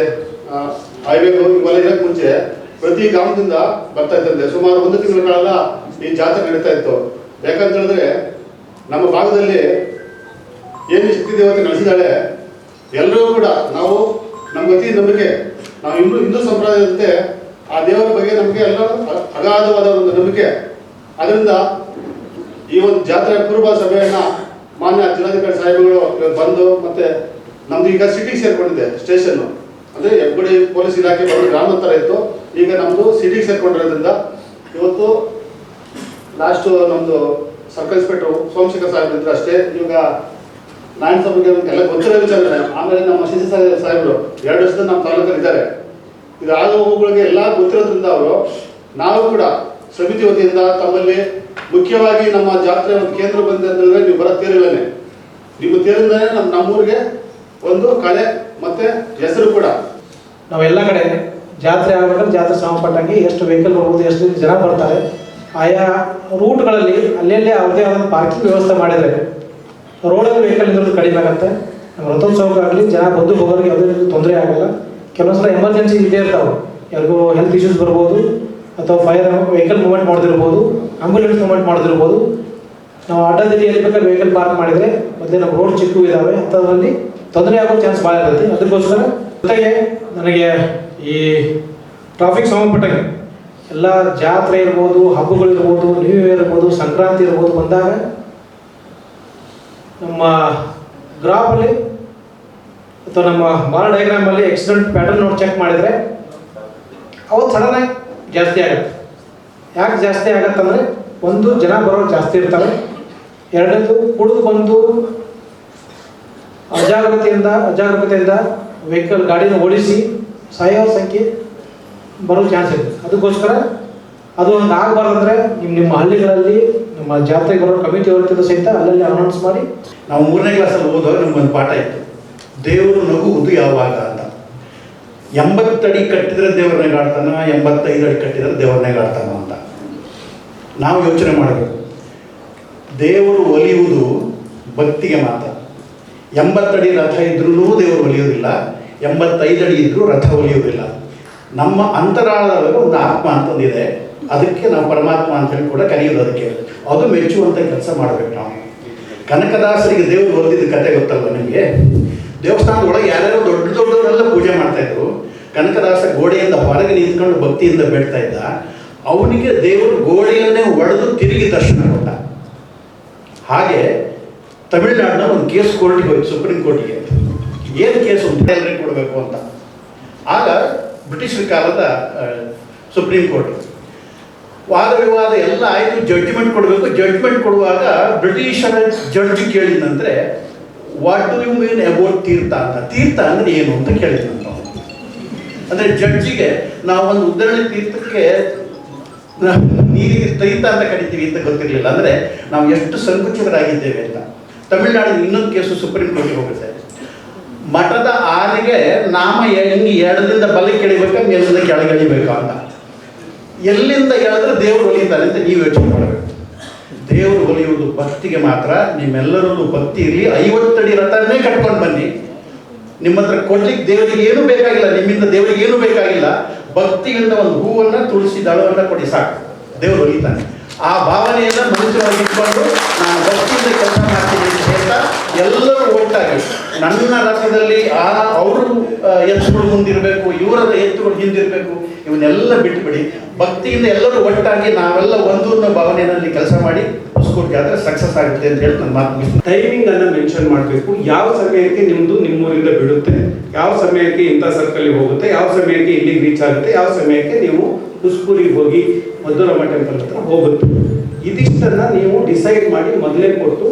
ಹೈವೇಗಳು ಇವೆಲ್ಲ ಇರೋಕ್ಕೆ ಮುಂಚೆ ಪ್ರತಿ ಗ್ರಾಮದಿಂದ ಬರ್ತಾ ಇದ್ದಂತೆ. ಸುಮಾರು 1 ತಿಂಗಳ ಕಾಲ ಈ ಜಾತ್ರೆ ನಡೀತಾ ಇತ್ತು. ಯಾಕಂತ ಹೇಳಿದ್ರೆ ನಮ್ಮ ಭಾಗದಲ್ಲಿ ಏನು ಶಕ್ತಿ ದೇವತೆ ನಡೆಸಿದ್ದಾಳೆ, ಎಲ್ಲರೂ ಕೂಡ ನಾವು ನಮ್ಮ ಅತಿ ನಂಬಿಕೆ, ನಾವು ಹಿಂದೂ ಸಂಪ್ರದಾಯದಂತೆ ಆ ದೇವರ ಬಗ್ಗೆ ನಮಗೆ ಎಲ್ಲ ಅಗಾಧವಾದ ಒಂದು ನಂಬಿಕೆ. ಅದರಿಂದ ಈ ಒಂದು ಜಾತ್ರೆ ಪೂರ್ವ ಸಭೆಯನ್ನು ಮಾನ್ಯ ಜಿಲ್ಲಾಧಿಕಾರಿ ಸಾಹೇಬರು ಬಂದು, ಮತ್ತು ನಮ್ದು ಈಗ ಸಿಟಿಗೆ ಸೇರ್ಕೊಂಡಿದೆ ಸ್ಟೇಷನ್ನು, ಅಂದರೆ ಹೆಬ್ಬಡಿ ಪೊಲೀಸ್ ಇಲಾಖೆ ಬಂದು ಗ್ರಾಮಾಂತರ ಇತ್ತು, ಈಗ ನಮ್ಮದು ಸಿಟಿಗೆ ಸೇರ್ಕೊಂಡಿರೋದ್ರಿಂದ ಇವತ್ತು ಲಾಸ್ಟು ನಮ್ಮದು ಸರ್ಕಲ್ ಇನ್ಸ್ಪೆಕ್ಟ್ರು ಸೋಮಶೇಖರ್ ಸಾಹೇಬ್ ಇದ್ರು ಅಷ್ಟೇ. ಇವಾಗ ನಾರಾಯಣ ಸಭೆಗೆ ಎಲ್ಲ ಗೊತ್ತಿರೋ ವಿಚಾರ. ಆಮೇಲೆ ನಮ್ಮ ಶಿಶು ಸಾಹೇಬರು 2 ವರ್ಷದಿಂದ ನಮ್ಮ ತಾಲೂಕಲ್ಲಿ ಇದ್ದಾರೆ. ಇದು ಆಗುಗಳಿಗೆ ಎಲ್ಲ ಗೊತ್ತಿರೋದ್ರಿಂದ ಅವರು ನಾವು ಕೂಡ ಸಮಿತಿ ವತಿಯಿಂದ ತಮ್ಮಲ್ಲಿ ಮುಖ್ಯವಾಗಿ ನಮ್ಮ ಜಾತ್ರೆ ಒಂದು ಕೇಂದ್ರ ಬಂದಿದೆ ಅಂತಂದರೆ ನೀವು ಬರೋ ತೇರಿಲ್ಲೇ, ನಿಮ್ಮ ತೇರಿಂದಲೇ ನಮ್ಮೂರಿಗೆ ಒಂದು ಕಳೆ ಮತ್ತು ಹೆಸರು ಕೂಡ. ನಾವೆಲ್ಲ ಕಡೆ ಜಾತ್ರೆ ಆಗಬೇಕಾದ್ರೆ ಜಾತ್ರೆ ಸಂಬಂಧಪಟ್ಟಂಗೆ ಎಷ್ಟು ವೆಹಿಕಲ್ ಬರ್ಬೋದು, ಎಷ್ಟು ಜನ ಬರ್ತಾರೆ, ಆಯಾ ರೂಟ್ಗಳಲ್ಲಿ ಅಲ್ಲೇ ಅವ್ರದೇ ಆದ ಪಾರ್ಕಿಂಗ್ ವ್ಯವಸ್ಥೆ ಮಾಡಿದರೆ ರೋಡಲ್ಲಿ ವೆಹಿಕಲ್ ಇದ್ರದ್ದು ಕಡಿಮೆ ಆಗುತ್ತೆ. ನಮ್ಮ ರಥೋತ್ಸವಕ್ಕಾಗಲಿ ಜನ ಬಂದು ಹೋಗೋರಿಗೆ ಯಾವುದೇ ರೀತಿ ತೊಂದರೆ ಆಗಲ್ಲ. ಕೆಲವೊಂದು ಸಲ ಎಮರ್ಜೆನ್ಸಿ ಇದ್ದೇ ಇರ್ತಾವೆ, ಯಾರಿಗೂ ಹೆಲ್ತ್ ಇಶ್ಯೂಸ್ ಬರ್ಬೋದು, ಅಥವಾ ಫೈರ್ ವೆಹಿಕಲ್ ಮೂವ್ಮೆಂಟ್ ಮಾಡ್ದಿರ್ಬೋದು, ಆಂಬುಲೆನ್ಸ್ ಮೂವ್ಮೆಂಟ್ ಮಾಡ್ದಿರ್ಬೋದು. ನಾವು ಅಡ್ಡದಲ್ಲಿ ಎಲ್ಲಿ ಬೇಕಾದ್ರೆ ವೆಹಿಕಲ್ ಪಾರ್ಕ್ ಮಾಡಿದರೆ ಮೊದಲೇ ನಮ್ಮ ರೋಡ್ ಚಿಕ್ಕ ಇದ್ದಾವೆ, ಅಂಥದ್ರಲ್ಲಿ ತೊಂದರೆ ಆಗೋ ಚಾನ್ಸ್ ಭಾಳ ಇರುತ್ತೆ. ಅದಕ್ಕೋಸ್ಕರ ಜೊತೆಗೆ ನನಗೆ ಈ ಟ್ರಾಫಿಕ್ ಸಂಬಂಧಪಟ್ಟಂಗೆ ಎಲ್ಲ ಜಾತ್ರೆ ಇರ್ಬೋದು, ಹಬ್ಬಗಳಿರ್ಬೋದು, ನ್ಯೂ ಇಯರ್ ಇರ್ಬೋದು, ಸಂಕ್ರಾಂತಿ ಇರ್ಬೋದು ಬಂದಾಗ ನಮ್ಮ ಗ್ರಾಫಲ್ಲಿ ಅಥವಾ ನಮ್ಮ ಬಾಲ್ ಡಯಾಗ್ರಾಮಲ್ಲಿ ಆಕ್ಸಿಡೆಂಟ್ ಪ್ಯಾಟರ್ನ್ ನೋಡಿ ಚೆಕ್ ಮಾಡಿದರೆ ಅವತ್ತು ಸಡನ್ನಾಗಿ ಜಾಸ್ತಿ ಆಗುತ್ತೆ. ಯಾಕೆ ಜಾಸ್ತಿ ಆಗತ್ತಂದರೆ, ಒಂದು ಜನ ಬರೋರು ಜಾಸ್ತಿ ಇರ್ತಾರೆ, ಎರಡನೇದು ಕುಡಿದು ಬಂದು ಅಜಾಗರೂಕತೆಯಿಂದ ವೆಹಿಕಲ್ ಗಾಡಿನ ಓಡಿಸಿ ಸಾಯೋ ಸಂಖ್ಯೆ ಬರೋ ಚಾನ್ಸ್ ಇದೆ. ಅದಕ್ಕೋಸ್ಕರ ಅದು ಹಂಗೆ ಆಗಬಾರ್ದಂದ್ರೆ ನಿಮ್ಮ ಹಳ್ಳಿಗಳಲ್ಲಿ ನಿಮ್ಮ ಜಾತ್ರೆಗೆ ಬರೋ ಕಮಿಟಿ ಹೊರತಿದ್ದು ಸಹಿತ ಅಲ್ಲಲ್ಲಿ ಅನೌನ್ಸ್ ಮಾಡಿ. ನಾವು 3ನೇ ಕ್ಲಾಸಲ್ಲಿ ಓದುವಾಗ ನಮಗೊಂದು ಪಾಠ ಇತ್ತು, ದೇವರು ನಗುವುದು ಯಾವಾಗ ಅಂತ. 80 ಅಡಿ ಕಟ್ಟಿದ್ರೆ ದೇವ್ರನ್ನೇ ಆಡ್ತಾನ, 85 ಅಡಿ ಕಟ್ಟಿದ್ರೆ ದೇವ್ರನ್ನೇ ಆಡ್ತಾನ ಅಂತ ನಾವು ಯೋಚನೆ ಮಾಡಬೇಕು. ದೇವರು ಒಲಿಯುವುದು ಭಕ್ತಿಗೆ ಮಾತ್ರ. 80 ಅಡಿ ರಥ ಇದ್ರೂ ದೇವರು ಒಲಿಯೋದಿಲ್ಲ, 85 ಅಡಿ ಇದ್ರೂ ರಥ ಒಲಿಯೋದಿಲ್ಲ. ನಮ್ಮ ಅಂತರಾಳದಲ್ಲಿ ಒಂದು ಆತ್ಮ ಅಂತಂದಿದೆ, ಅದಕ್ಕೆ ನಾವು ಪರಮಾತ್ಮ ಅಂತೇಳಿ ಕೂಡ ಕರೆಯೋದು. ಅದಕ್ಕೆ ಅದು ಮೆಚ್ಚುವಂಥ ಕೆಲಸ ಮಾಡಬೇಕು ನಾವು. ಕನಕದಾಸರಿಗೆ ದೇವರು ಒಲಿದಿದ್ದ ಕತೆ ಗೊತ್ತಲ್ವ ನಿಮಗೆ? ದೇವಸ್ಥಾನದ ಒಳಗೆ ಯಾರ್ಯಾರೋ ದೊಡ್ಡವರೆಲ್ಲ ಪೂಜೆ ಮಾಡ್ತಾಯಿದ್ರು. ಕನಕದಾಸ ಗೋಡೆಯಿಂದ ಹೊರಗೆ ನಿಂತ್ಕೊಂಡು ಭಕ್ತಿಯಿಂದ ಬೇಡ್ತಾ ಇದ್ದ. ಅವನಿಗೆ ದೇವರು ಗೋಡೆಯನ್ನೇ ಒಡೆದು ತಿರುಗಿ ದರ್ಶನ ಕೊಟ್ಟ. ಹಾಗೆ ತಮಿಳುನಾಡಿನ ಒಂದು ಕೇಸ್ ಕೋರ್ಟಿಗೆ ಹೋಯ್ತು, ಸುಪ್ರೀಂ ಕೋರ್ಟಿಗೆ. ಏನು ಕೇಸು ಎಲ್ಲರಿಗೆ ಕೊಡಬೇಕು ಅಂತ. ಆಗ ಬ್ರಿಟಿಷರ ಕಾಲದ ಸುಪ್ರೀಂ ಕೋರ್ಟ್ ವಾದ ವಿವಾದ ಎಲ್ಲ ಆಯಿತು, ಜಡ್ಜ್ಮೆಂಟ್ ಕೊಡಬೇಕು. ಜಡ್ಜ್ಮೆಂಟ್ ಕೊಡುವಾಗ ಬ್ರಿಟಿಷರ ಜಡ್ಜ್ ಕೇಳಿದಂದರೆ, what do you mean about ತೀರ್ಥ ಅಂತ. ತೀರ್ಥ ಅಂದರೆ ಏನು ಅಂತ ಕೇಳಿದಂತ. ಅಂದರೆ ಜಡ್ಜಿಗೆ ನಾವು ಒಂದು ಉದಾಹರಣೆ ತೀರ್ಥಕ್ಕೆ ನೀರಿಗೆ ತೀರ್ಥ ಅಂತ ಕರಿತೀವಿ ಅಂತ ಗೊತ್ತಿರಲಿಲ್ಲ. ಅಂದರೆ ನಾವು ಎಷ್ಟು ಸಂಕುಚಿತರಾಗಿದ್ದೇವೆ ಅಂತ. ತಮಿಳುನಾಡಿನ ಇನ್ನೊಂದು ಕೇಸು ಸುಪ್ರೀಂ ಕೋರ್ಟ್ಗೆ ಹೋಗುತ್ತೆ. ಮಠದ ಆನೆಗೆ ನಾಮ ಹಿಂಗೆ ಎಡದಿಂದ ಬಲಕ್ಕೆ ಎಳಿಬೇಕಾ, ಮೇಲಿಂದ ಕೆಳಗೆ ಎಳಿಬೇಕಾ ಅಂತ. ಎಲ್ಲಿಂದ ಎಳೆದ್ರೆ ದೇವರು ಒಲಿತಾನೆ ಅಂತ ನೀವು ಯೋಚನೆ ಮಾಡಬೇಕು. ದೇವರು ಒಲಿಯುವುದು ಭಕ್ತಿಗೆ ಮಾತ್ರ. ನಿಮ್ಮೆಲ್ಲರಲ್ಲೂ ಭಕ್ತಿ ಇರಲಿ. 50 ಅಡಿ ರಥನೇ ಕಟ್ಕೊಂಡು ಬನ್ನಿ. ನಿಮ್ಮ ಹತ್ರ ಕೊಡ್ಲಿಕ್ಕೆ ದೇವರಿಗೆ ಏನೂ ಬೇಕಾಗಿಲ್ಲ, ನಿಮ್ಮಿಂದ ದೇವರಿಗೆ ಏನೂ ಬೇಕಾಗಿಲ್ಲ. ಭಕ್ತಿಯಿಂದ ಒಂದು ಹೂವನ್ನು, ತುಳಸಿ ದಳವನ್ನು ಕೊಡಿ, ಸಾಕು, ದೇವರು ಒಲಿತಾನೆ. ಆ ಭಾವನೆಯನ್ನು ಮನುಷ್ಯರಾಗಿ ಇಟ್ಕೊಂಡು ನಾನು ಭಕ್ತಿಯಿಂದ ಕೆಲಸ ಮಾಡ್ತೀನಿ ಅಂತ ಹೇಳ್ತಾ ಎಲ್ಲರೂ ಒಟ್ಟಾಗಿ ನನ್ನ ರಥದಲ್ಲಿ ಅವರು ಎತ್ತುಗಳು ಮುಂದಿರಬೇಕು, ಇವರ ಎತ್ತುಗಳು ಹಿಂದಿರಬೇಕು, ಇವನ್ನೆಲ್ಲ ಬಿಟ್ಟುಬಿಡಿ. ಭಕ್ತಿಯಿಂದ ಎಲ್ಲರೂ ಒಟ್ಟಾಗಿ ನಾವೆಲ್ಲ ಒಂದು ಅನ್ನೋ ಭಾವನೆಯಲ್ಲಿ ಕೆಲಸ ಮಾಡಿ ಹೊಸಕೋಟೆ ಜಾತ್ರೆ ಸಕ್ಸಸ್ ಆಗುತ್ತೆ ಅಂತ ಹೇಳಿ ನನ್ನ ಮಾತು. ಟೈಮಿಂಗ್ ಅನ್ನು ಮೆನ್ಷನ್ ಮಾಡಬೇಕು. ಯಾವ ಸಮಯಕ್ಕೆ ನಿಮ್ಮದು ನಿಮ್ಮೂರಿಂದ ಬಿಡುತ್ತೆ, ಯಾವ ಸಮಯಕ್ಕೆ ಇಂಥ ಸರ್ಕಲ್ಗೆ ಹೋಗುತ್ತೆ, ಯಾವ ಸಮಯಕ್ಕೆ ಇಲ್ಲಿಗೆ ರೀಚ್ ಆಗುತ್ತೆ, ಯಾವ ಸಮಯಕ್ಕೆ ನೀವು ಹುಸ್ಕೂರಿಗೆ ಹೋಗಿ ಮಧುರಮ್ಮ ಟೆಂಪಲ್ ಹತ್ರ ಹೋಗುತ್ತೆ. ಇದಿಷ್ಟನ್ನು ನೀವು ಡಿಸೈಡ್ ಮಾಡಿ ಮೊದಲೇ ಕೊಟ್ಟು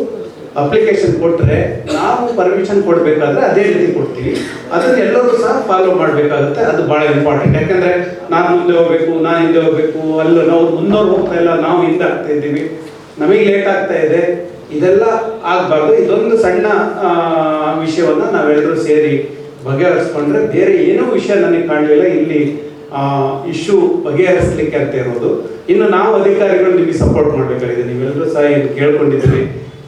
ಅಪ್ಲಿಕೇಶನ್ ಕೊಟ್ಟರೆ ನಾವು ಪರ್ಮಿಷನ್ ಕೊಡಬೇಕಾದ್ರೆ ಅದೇ ರೀತಿ ಕೊಡ್ತೀವಿ. ಅದನ್ನು ಎಲ್ಲರೂ ಸಹ ಫಾಲೋ ಮಾಡಬೇಕಾಗುತ್ತೆ. ಅದು ಭಾಳ ಇಂಪಾರ್ಟೆಂಟ್. ಯಾಕಂದರೆ ನಾನು ಮುಂದೆ ಹೋಗಬೇಕು, ನಾನು ಹಿಂದೆ ಹೋಗಬೇಕು, ಅಲ್ಲ ನಾವು ಮುಂದೋರು ಹೋಗ್ತಾ ಇಲ್ಲ, ನಾವು ಹಿಂದೆ ಆಗ್ತಾ ಇದ್ದೀವಿ, ನಮಗೆ ಲೇಟ್ ಆಗ್ತಾ ಇದೆ, ಇದೆಲ್ಲ ಆಗಬಾರ್ದು. ಇದೊಂದು ಸಣ್ಣ ವಿಷಯವನ್ನು ನಾವೆಲ್ಲರೂ ಸೇರಿ ಬಗೆಹರಿಸ್ಕೊಂಡ್ರೆ ಬೇರೆ ಏನೋ ವಿಷಯ ನನಗೆ ಕಾಣಲಿಲ್ಲ ಇಲ್ಲಿ ಇಶ್ಯೂ ಬಗೆಹರಿಸಲಿಕ್ಕೆ ಅಂತ ಇರೋದು. ಇನ್ನು ನಾವು ಅಧಿಕಾರಿಗಳು ನಿಮಗೆ ಸಪೋರ್ಟ್ ಮಾಡಬೇಕಾಗಿದೆ. ನೀವೆಲ್ಲರೂ ಸಹ ಇದು ಕೇಳ್ಕೊಂಡಿದ್ದೀರಿ.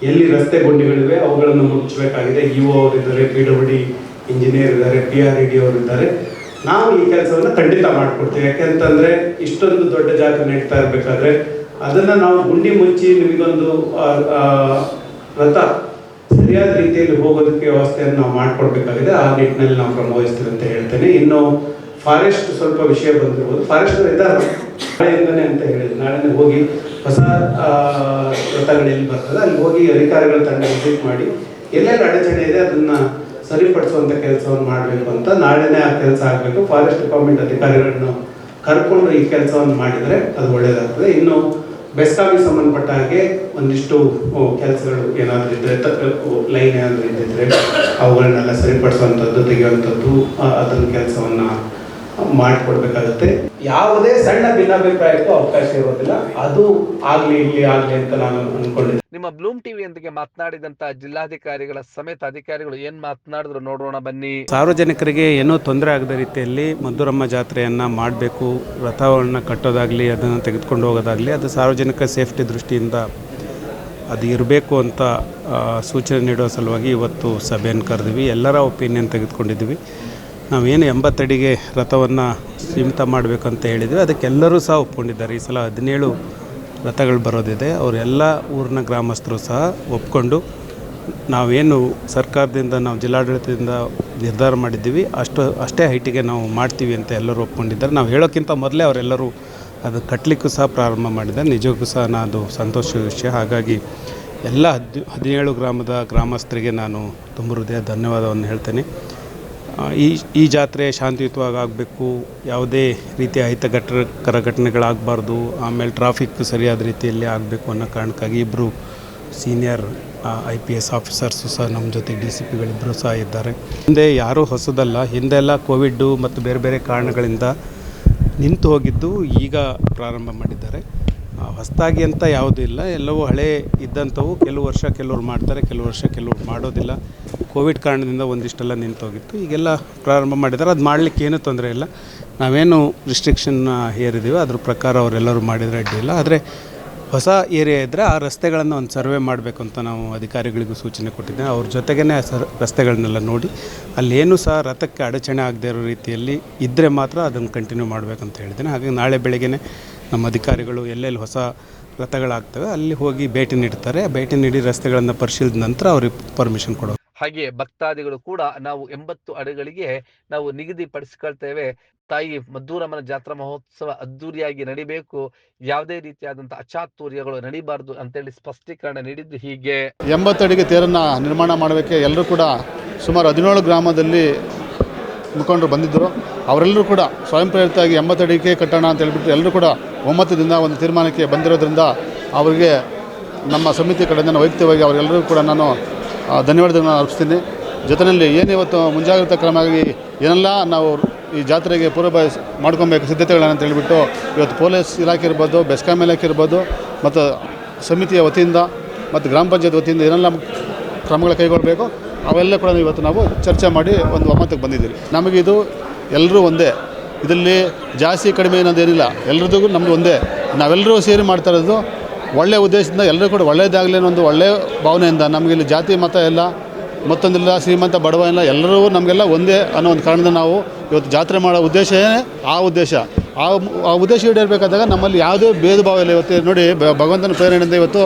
ಎಲ್ಲಿ ರಸ್ತೆ ಗುಂಡಿಗಳಿವೆ ಅವುಗಳನ್ನು ಮುಚ್ಚಬೇಕಾಗಿದೆ. ಇಒ ಅವರಿದ್ದಾರೆ, PWD ಇಂಜಿನಿಯರ್ ಇದ್ದಾರೆ, PRED ಅವರಿದ್ದಾರೆ. ನಾವು ಈ ಕೆಲಸವನ್ನು ಖಂಡಿತ ಮಾಡಿಕೊಡ್ತೀವಿ. ಯಾಕೆಂತಂದರೆ ಇಷ್ಟೊಂದು ದೊಡ್ಡ ಜಾತ್ರೆ ನಡೀತಾ ಇರಬೇಕಾದ್ರೆ ಅದನ್ನು ನಾವು ಗುಂಡಿ ಮುಚ್ಚಿ ನಿಮಗೊಂದು ರಥ ಸರಿಯಾದ ರೀತಿಯಲ್ಲಿ ಹೋಗೋದಕ್ಕೆ ವ್ಯವಸ್ಥೆಯನ್ನು ನಾವು ಮಾಡಿಕೊಡ್ಬೇಕಾಗಿದೆ. ಆ ನಿಟ್ಟಿನಲ್ಲಿ ನಾವು ಕ್ರಮ ವಹಿಸ್ತೀವಿ ಅಂತ ಹೇಳ್ತೇನೆ. ಇನ್ನು ಫಾರೆಸ್ಟ್ ಸ್ವಲ್ಪ ವಿಷಯ ಬಂದಿರ್ಬೋದು. ಫಾರೆಸ್ಟ್ ಇದ್ದಾರೆ, ನಾಳೆಯಿಂದನೇ ಅಂತ ಹೇಳಿದ್ರು. ನಾಳೆ ಹೋಗಿ ಹೊಸ ರಥಗಳಲ್ಲಿ ಬರ್ತದೆ, ಅಲ್ಲಿ ಹೋಗಿ ಅಧಿಕಾರಿಗಳ ತಂಡ ವಿಸಿಟ್ ಮಾಡಿ ಎಲ್ಲೆಲ್ಲ ಅಡಚಣೆ ಇದೆ ಅದನ್ನು ಸರಿಪಡಿಸುವಂಥ ಕೆಲಸವನ್ನು ಮಾಡಬೇಕು ಅಂತ. ನಾಳೆನೇ ಆ ಕೆಲಸ ಆಗಬೇಕು. ಫಾರೆಸ್ಟ್ ಡಿಪಾರ್ಟ್ಮೆಂಟ್ ಅಧಿಕಾರಿಗಳನ್ನು ಕರ್ಕೊಂಡು ಈ ಕೆಲಸವನ್ನು ಮಾಡಿದರೆ ಅದು ಒಳ್ಳೆಯದಾಗ್ತದೆ. ಇನ್ನು ಬೆಸ್ಕಾಮಿಗೆ ಸಂಬಂಧಪಟ್ಟ ಹಾಗೆ ಒಂದಿಷ್ಟು ಕೆಲಸಗಳು ಏನಾದರೂ ಇದ್ದರೆ, ಲೈನ್ ಏನಾದರೂ ಇದ್ದಿದ್ರೆ ಅವುಗಳನ್ನೆಲ್ಲ ಸರಿಪಡಿಸುವಂಥದ್ದು, ತೆಗೆಯುವಂಥದ್ದು, ಅದನ್ನು ಕೆಲಸವನ್ನು ಮಾಡಿಕೊಡ್ಬೇಕಾಗುತ್ತೆ. ಯಾವುದೇ ಸಣ್ಣ ಭಿನ್ನಾಭಿಪ್ರಾಯಕ್ಕೂ ಅವಕಾಶ ಇರೋದಿಲ್ಲ. ಅದು ಆಗಲಿ ಇಲ್ಲಿ ಆಗಲಿ ಅಂತ ನಾನು ಅನ್ಕೊಂಡಿದ್ದೆ. ನಿಮ್ಮ ಬ್ಲೂಮ್ ಟಿವಿಯೊಂದಿಗೆ ಮಾತನಾಡಿದಂತ ಜಿಲ್ಲಾಧಿಕಾರಿಗಳ ಸಮೇತ ಅಧಿಕಾರಿಗಳು ಏನ್ ಮಾತನಾಡಿದ್ರು ನೋಡೋಣ ಬನ್ನಿ. ಸಾರ್ವಜನಿಕರಿಗೆ ಏನೂ ತೊಂದರೆ ಆಗದ ರೀತಿಯಲ್ಲಿ ಮಧುರಮ್ಮ ಜಾತ್ರೆಯನ್ನು ಮಾಡಬೇಕು, ರಥವನ್ನು ಕಟ್ಟೋದಾಗಲಿ, ಅದನ್ನು ತೆಗೆದುಕೊಂಡು ಹೋಗೋದಾಗಲಿ, ಅದು ಸಾರ್ವಜನಿಕ ಸೇಫ್ಟಿ ದೃಷ್ಟಿಯಿಂದ ಅದು ಇರಬೇಕು ಅಂತ ಸೂಚನೆ ನೀಡುವ ಸಲುವಾಗಿ ಇವತ್ತು ಸಭೆಯನ್ನು ಕರೆದಿವಿ. ಎಲ್ಲರ ಒಪಿನಿಯನ್ ತೆಗೆದುಕೊಂಡಿದ್ದೀವಿ. ನಾವೇನು 80 ಅಡಿಗೆ ರಥವನ್ನು ಸೀಮಿತ ಮಾಡಬೇಕಂತ ಹೇಳಿದ್ವಿ, ಅದಕ್ಕೆಲ್ಲರೂ ಸಹ ಒಪ್ಕೊಂಡಿದ್ದಾರೆ. ಈ ಸಲ 17 ರಥಗಳು ಬರೋದಿದೆ. ಅವರೆಲ್ಲ ಊರಿನ ಗ್ರಾಮಸ್ಥರು ಸಹ ಒಪ್ಕೊಂಡು ನಾವೇನು ಸರ್ಕಾರದಿಂದ ನಾವು ಜಿಲ್ಲಾಡಳಿತದಿಂದ ನಿರ್ಧಾರ ಮಾಡಿದ್ದೀವಿ ಅಷ್ಟೇ ಹೈಟಿಗೆ ನಾವು ಮಾಡ್ತೀವಿ ಅಂತ ಎಲ್ಲರೂ ಒಪ್ಕೊಂಡಿದ್ದಾರೆ. ನಾವು ಹೇಳೋಕ್ಕಿಂತ ಮೊದಲೇ ಅವರೆಲ್ಲರೂ ಅದು ಕಟ್ಟಲಿಕ್ಕೂ ಸಹ ಪ್ರಾರಂಭ ಮಾಡಿದ್ದಾರೆ. ನಿಜಕ್ಕೂ ಸಹ ಅದು ಸಂತೋಷದ ವಿಷಯ. ಹಾಗಾಗಿ ಎಲ್ಲ 17 ಗ್ರಾಮದ ಗ್ರಾಮಸ್ಥರಿಗೆ ನಾನು ತುಂಬ ಹೃದಯ ಧನ್ಯವಾದವನ್ನು ಹೇಳ್ತೇನೆ. ಈ ಜಾತ್ರೆ ಶಾಂತಿಯುತವಾಗಿ ಆಗಬೇಕು, ಯಾವುದೇ ರೀತಿಯ ಅಹಿತಕರ ಘಟನೆಗಳಾಗಬಾರ್ದು, ಆಮೇಲೆ ಟ್ರಾಫಿಕ್ ಸರಿಯಾದ ರೀತಿಯಲ್ಲಿ ಆಗಬೇಕು ಅನ್ನೋ ಕಾರಣಕ್ಕಾಗಿ ಇಬ್ಬರು ಸೀನಿಯರ್ IPS ಆಫೀಸರ್ಸು ಸಹ ನಮ್ಮ ಜೊತೆ DCPಗಳಿಬ್ಬರು ಸಹ ಇದ್ದಾರೆ. ಹಿಂದೆ ಯಾರೂ ಹೊಸದಲ್ಲ, ಹಿಂದೆಲ್ಲ ಕೋವಿಡ್ಡು ಮತ್ತು ಬೇರೆ ಬೇರೆ ಕಾರಣಗಳಿಂದ ನಿಂತು ಹೋಗಿದ್ದು ಈಗ ಪ್ರಾರಂಭ ಮಾಡಿದ್ದಾರೆ. ಹೊಸದಾಗಿ ಅಂತ ಯಾವುದೂ ಇಲ್ಲ, ಎಲ್ಲವೂ ಹಳೆ ಇದ್ದಂಥವು. ಕೆಲವು ವರ್ಷ ಕೆಲವರು ಮಾಡ್ತಾರೆ, ಕೆಲವು ವರ್ಷ ಕೆಲವರು ಮಾಡೋದಿಲ್ಲ. ಕೋವಿಡ್ ಕಾರಣದಿಂದ ಒಂದಿಷ್ಟೆಲ್ಲ ನಿಂತು ಹೋಗಿತ್ತು, ಈಗೆಲ್ಲ ಪ್ರಾರಂಭ ಮಾಡಿದ್ದಾರೆ. ಅದು ಮಾಡಲಿಕ್ಕೆ ಏನೂ ತೊಂದರೆ ಇಲ್ಲ. ನಾವೇನು ರಿಸ್ಟ್ರಿಕ್ಷನ್ನ ಹೇರಿದ್ದೀವಿ ಅದ್ರ ಪ್ರಕಾರ ಅವರೆಲ್ಲರೂ ಮಾಡಿದರೆ ಅಡ್ಡಿಲ್ಲ. ಆದರೆ ಹೊಸ ಏರಿಯಾ ಇದ್ದರೆ ಆ ರಸ್ತೆಗಳನ್ನು ಒಂದು ಸರ್ವೆ ಮಾಡಬೇಕು ಅಂತ ನಾವು ಅಧಿಕಾರಿಗಳಿಗೂ ಸೂಚನೆ ಕೊಟ್ಟಿದ್ದೇವೆ. ಅವ್ರ ಜೊತೆಗೇ ರಸ್ತೆಗಳನ್ನೆಲ್ಲ ನೋಡಿ ಅಲ್ಲೇನೂ ಸಹ ರಥಕ್ಕೆ ಅಡಚಣೆ ಆಗದೇ ಇರೋ ರೀತಿಯಲ್ಲಿ ಇದ್ದರೆ ಮಾತ್ರ ಅದನ್ನು ಕಂಟಿನ್ಯೂ ಮಾಡಬೇಕಂತ ಹೇಳಿದ್ದೇನೆ. ಹಾಗಾಗಿ ನಾಳೆ ಬೆಳಗ್ಗೆ ನಮ್ಮ ಅಧಿಕಾರಿಗಳು ಎಲ್ಲೆಲ್ಲಿ ಹೊಸ ರಥಗಳಾಗ್ತವೆ ಅಲ್ಲಿ ಹೋಗಿ ಭೇಟಿ ನೀಡ್ತಾರೆ. ಭೇಟಿ ನೀಡಿ ರಸ್ತೆಗಳನ್ನು ಪರಿಶೀಲಿಸಿದ ನಂತರ ಅವ್ರಿಗೆ ಪರ್ಮಿಷನ್ ಕೊಡೋದು. ಹಾಗೆ ಭಕ್ತಾದಿಗಳು ಕೂಡ ನಾವು 80 ಅಡಿಗಳಿಗೆ ನಾವು ನಿಗದಿಪಡಿಸಿಕೊಳ್ತೇವೆ. ತಾಯಿ ಮದ್ದೂರಮ್ಮನ ಜಾತ್ರಾ ಮಹೋತ್ಸವ ಅದ್ದೂರಿಯಾಗಿ ನಡಿಬೇಕು, ಯಾವುದೇ ರೀತಿಯಾದಂತಹ ಅಚಾತುರ್ಯಗಳು ನಡಿಬಾರ್ದು ಅಂತೇಳಿ ಸ್ಪಷ್ಟೀಕರಣ ನೀಡಿದ್ದು ಹೀಗೆ. 80 ಅಡಿಗೆ ತೇರನ್ನು ನಿರ್ಮಾಣ ಮಾಡೋಕ್ಕೆ ಎಲ್ಲರೂ ಕೂಡ ಸುಮಾರು 17 ಗ್ರಾಮದಲ್ಲಿ ಮುಖಂಡರು ಬಂದಿದ್ದರು. ಅವರೆಲ್ಲರೂ ಕೂಡ ಸ್ವಯಂ ಪ್ರೇರಿತವಾಗಿ 80 ಅಡಿಗೆ ಕಟ್ಟೋಣ ಅಂತ ಹೇಳ್ಬಿಟ್ಟು ಎಲ್ಲರೂ ಕೂಡ ಒಮ್ಮತದಿಂದ ಒಂದು ತೀರ್ಮಾನಕ್ಕೆ ಬಂದಿರೋದ್ರಿಂದ ಅವರಿಗೆ ನಮ್ಮ ಸಮಿತಿ ಕಡೆಯಿಂದ ವೈಯಕ್ತಿಕವಾಗಿ ಅವರೆಲ್ಲರೂ ಕೂಡ ನಾನು ಧನ್ಯವಾದಗಳನ್ನು ಅರ್ಪಿಸ್ತೀನಿ. ಜೊತೆಯಲ್ಲಿ ಏನಿವತ್ತು ಮುಂಜಾಗ್ರತಾ ಕ್ರಮವಾಗಿ ಏನೆಲ್ಲ ನಾವು ಈ ಜಾತ್ರೆಗೆ ಪೂರ್ವಭಾವಿ ಮಾಡ್ಕೊಬೇಕು ಸಿದ್ಧತೆಗಳನ್ನ ಹೇಳಿಬಿಟ್ಟು ಇವತ್ತು ಪೊಲೀಸ್ ಇಲಾಖೆ ಇರ್ಬೋದು, ಬೆಸ್ಕಾಂ ಇಲಾಖೆ ಇರ್ಬೋದು, ಮತ್ತು ಸಮಿತಿಯ ವತಿಯಿಂದ ಮತ್ತು ಗ್ರಾಮ ಪಂಚಾಯತ್ ವತಿಯಿಂದ ಏನೆಲ್ಲ ಕ್ರಮಗಳು ಕೈಗೊಳ್ಳಬೇಕು ಅವೆಲ್ಲ ಕೂಡ ಇವತ್ತು ನಾವು ಚರ್ಚೆ ಮಾಡಿ ಒಂದು ಒಮ್ಮತಕ್ಕೆ ಬಂದಿದ್ದೀವಿ. ನಮಗಿದು ಎಲ್ಲರೂ ಒಂದೇ, ಇದರಲ್ಲಿ ಜಾಸ್ತಿ ಕಡಿಮೆ ಅನ್ನೋದೇನಿಲ್ಲ, ಎಲ್ಲರದ್ದು ನಮ್ಮದು ಒಂದೇ. ನಾವೆಲ್ಲರೂ ಸೇರಿ ಮಾಡ್ತಾ ಇರೋದು ಒಳ್ಳೆಯ ಉದ್ದೇಶದಿಂದ, ಎಲ್ಲರೂ ಕೂಡ ಒಳ್ಳೆಯದಾಗಲಿ ಅನ್ನೋ ಒಂದು ಒಳ್ಳೆಯ ಭಾವನೆಯಿಂದ. ನಮಗಿಲ್ಲಿ ಜಾತಿ ಮತ ಎಲ್ಲ ಮತ್ತೊಂದಿಲ್ಲ, ಶ್ರೀಮಂತ ಬಡವ ಇಲ್ಲ, ಎಲ್ಲರೂ ನಮಗೆಲ್ಲ ಒಂದೇ ಅನ್ನೋ ಒಂದು ಕಾರಣದಿಂದ ನಾವು ಇವತ್ತು ಜಾತ್ರೆ ಮಾಡೋ ಉದ್ದೇಶವೇ ಆ ಉದ್ದೇಶ. ಆ ಉದ್ದೇಶ ಈಡೇರಬೇಕಾದಾಗ ನಮ್ಮಲ್ಲಿ ಯಾವುದೇ ಭೇದ ಭಾವ ಇಲ್ಲ. ಇವತ್ತು ನೋಡಿ ಭಗವಂತನ ಪ್ರೇರಣೆಯಿಂದ ಇವತ್ತು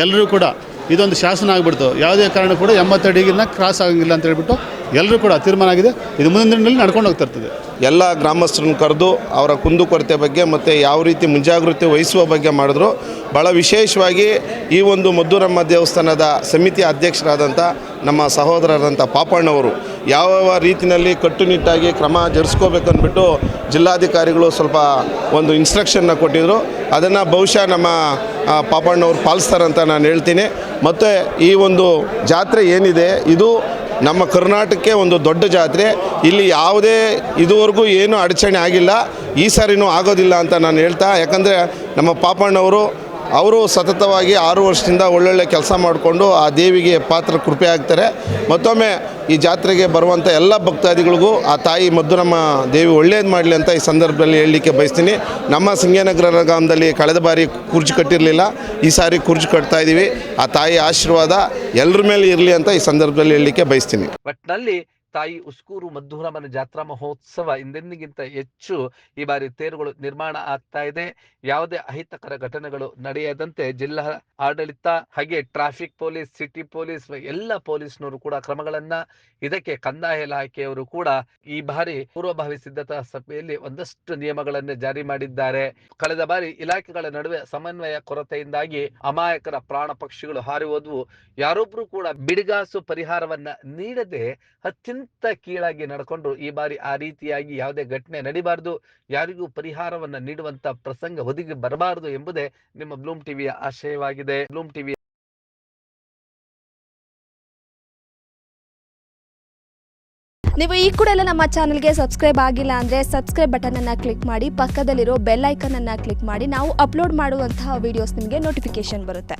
ಎಲ್ಲರೂ ಕೂಡ ಇದೊಂದು ಶಾಸನ ಆಗಿಬಿಡ್ತು. ಯಾವುದೇ ಕಾರಣ ಕೂಡ 80 ಅಡಿಗಿನ ಕ್ರಾಸ್ ಆಗಂಗಿಲ್ಲ ಅಂತ ಹೇಳ್ಬಿಟ್ಟು ಎಲ್ಲರೂ ಕೂಡ ತೀರ್ಮಾನ ಆಗಿದೆ. ಇದು ಮುಂದಿನ ದಿನದಲ್ಲಿ ನಡ್ಕೊಂಡು ಹೋಗ್ತಾ ಇರ್ತದೆ. ಎಲ್ಲ ಗ್ರಾಮಸ್ಥರನ್ನು ಕರೆದು ಅವರ ಕುಂದುಕೊರತೆ ಬಗ್ಗೆ ಮತ್ತು ಯಾವ ರೀತಿ ಮುಂಜಾಗ್ರತೆ ವಹಿಸುವ ಬಗ್ಗೆ ಮಾಡಿದ್ರು. ಭಾಳ ವಿಶೇಷವಾಗಿ ಈ ಒಂದು ಮದ್ದೂರಮ್ಮ ದೇವಸ್ಥಾನದ ಸಮಿತಿಯ ಅಧ್ಯಕ್ಷರಾದಂಥ ನಮ್ಮ ಸಹೋದರರಾದಂಥ ಪಾಪಣ್ಣವರು ಯಾವ ರೀತಿಯಲ್ಲಿ ಕಟ್ಟುನಿಟ್ಟಾಗಿ ಕ್ರಮ ಜರುಗಿಸ್ಕೋಬೇಕು ಅಂದ್ಬಿಟ್ಟು ಜಿಲ್ಲಾಧಿಕಾರಿಗಳು ಸ್ವಲ್ಪ ಒಂದು ಇನ್ಸ್ಟ್ರಕ್ಷನ್ನ ಕೊಟ್ಟಿದ್ದರು. ಅದನ್ನು ಬಹುಶಃ ನಮ್ಮ ಪಾಪಣ್ಣವರು ಪಾಲಿಸ್ತಾರಂತ ನಾನು ಹೇಳ್ತೀನಿ. ಮತ್ತು ಈ ಒಂದು ಜಾತ್ರೆ ಏನಿದೆ ಇದು ನಮ್ಮ ಕರ್ನಾಟಕಕ್ಕೆ ಒಂದು ದೊಡ್ಡ ಜಾತ್ರೆ. ಇಲ್ಲಿ ಯಾವುದೇ ಇದುವರೆಗೂ ಏನೂ ಅಡಚಣೆ ಆಗಿಲ್ಲ, ಈ ಸಾರಿನೂ ಆಗೋದಿಲ್ಲ ಅಂತ ನಾನು ಹೇಳ್ತಾ. ಯಾಕಂದರೆ ನಮ್ಮ ಪಾಪಣ್ಣವರು ಅವರು ಸತತವಾಗಿ 6 ವರ್ಷದಿಂದ ಒಳ್ಳೊಳ್ಳೆ ಕೆಲಸ ಮಾಡಿಕೊಂಡು ಆ ದೇವಿಗೆ ಪಾತ್ರ ಕೃಪೆ ಆಗ್ತಾರೆ. ಮತ್ತೊಮ್ಮೆ ಈ ಜಾತ್ರೆಗೆ ಬರುವಂಥ ಎಲ್ಲ ಭಕ್ತಾದಿಗಳಿಗೂ ಆ ತಾಯಿ ಮದ್ದೂರಮ್ಮ ದೇವಿ ಒಳ್ಳೇದು ಮಾಡಲಿ ಅಂತ ಈ ಸಂದರ್ಭದಲ್ಲಿ ಹೇಳಲಿಕ್ಕೆ ಬಯಸ್ತೀನಿ. ನಮ್ಮ ಸಿಂಗೇನಗರ ಗ್ರಾಮದಲ್ಲಿ ಕಳೆದ ಬಾರಿ ಕುರ್ಚಿ ಕಟ್ಟಿರಲಿಲ್ಲ, ಈ ಸಾರಿ ಕುರ್ಚಿ ಕಟ್ತಾ ಇದ್ದೀವಿ. ಆ ತಾಯಿ ಆಶೀರ್ವಾದ ಎಲ್ಲರ ಮೇಲೆ ಇರಲಿ ಅಂತ ಈ ಸಂದರ್ಭದಲ್ಲಿ ಹೇಳಲಿಕ್ಕೆ ಬಯಸ್ತೀನಿ. ಒಟ್ಟಿನಲ್ಲಿ ತಾಯಿ ಉಸ್ಕೂರು ಮದ್ದೂರಮ್ಮನ ಜಾತ್ರಾ ಮಹೋತ್ಸವ ಹಿಂದೆಂದಿಗಿಂತ ಹೆಚ್ಚು ಈ ಬಾರಿ ತೇರುಗಳು ನಿರ್ಮಾಣ ಆಗ್ತಾ ಇದೆ. ಯಾವುದೇ ಅಹಿತಕರ ಘಟನೆಗಳು ನಡೆಯದಂತೆ ಜಿಲ್ಲಾ ಆಡಳಿತ ಹಾಗೆ ಟ್ರಾಫಿಕ್ ಪೊಲೀಸ್, ಸಿಟಿ ಪೊಲೀಸ್ ಎಲ್ಲ ಪೊಲೀಸ್ನವರು ಕೂಡ ಕ್ರಮಗಳನ್ನ, ಇದಕ್ಕೆ ಕಂದಾಯ ಇಲಾಖೆಯವರು ಕೂಡ ಈ ಬಾರಿ ಪೂರ್ವಭಾವಿ ಸಿದ್ಧತಾ ಸಭೆಯಲ್ಲಿ ಒಂದಷ್ಟು ನಿಯಮಗಳನ್ನೇ ಜಾರಿ ಮಾಡಿದ್ದಾರೆ. ಕಳೆದ ಬಾರಿ ಇಲಾಖೆಗಳ ನಡುವೆ ಸಮನ್ವಯ ಕೊರತೆಯಿಂದಾಗಿ ಅಮಾಯಕರ ಪ್ರಾಣ ಪಕ್ಷಿಗಳು ಹಾರಿ ಹೋದವು. ಯಾರೊಬ್ರು ಕೂಡ ಬಿಡಿಗಾಸು ಪರಿಹಾರವನ್ನ ನೀಡದೆ ಅತ್ಯಂತ ಕೀಳಾಗಿ ನಡ್ಕೊಂಡ್ರು. ಈ ಬಾರಿ ಆ ರೀತಿಯಾಗಿ ಯಾವುದೇ ಘಟನೆ ನಡಿಬಾರದು, ಯಾರಿಗೂ ಪರಿಹಾರವನ್ನ ನೀಡುವಂತ ಪ್ರಸಂಗ ಒದಗಿ ಬರಬಾರದು ಎಂಬುದೇ ನಿಮ್ಮ ಬ್ಲೂಮ್ ಟಿವಿಯ ಆಶಯವಾಗಿದೆ. ಬ್ಲೂಮ್ ಟಿವಿ ನೀವು ಈ ಕೂಡ ಎಲ್ಲ ನಮ್ಮ ಚಾನಲ್ಗೆ ಸಬ್ಸ್ಕ್ರೈಬ್ ಆಗಿಲ್ಲ ಅಂದರೆ ಸಬ್ಸ್ಕ್ರೈಬ್ ಬಟನ್ ಅನ್ನು ಕ್ಲಿಕ್ ಮಾಡಿ, ಪಕ್ಕದಲ್ಲಿರೋ ಬೆಲ್ ಐಕನ್ ಅನ್ನು ಕ್ಲಿಕ್ ಮಾಡಿ. ನಾವು ಅಪ್ಲೋಡ್ ಮಾಡುವಂತಹ ವಿಡಿಯೋಸ್ ನಿಮಗೆ ನೋಟಿಫಿಕೇಶನ್ ಬರುತ್ತೆ.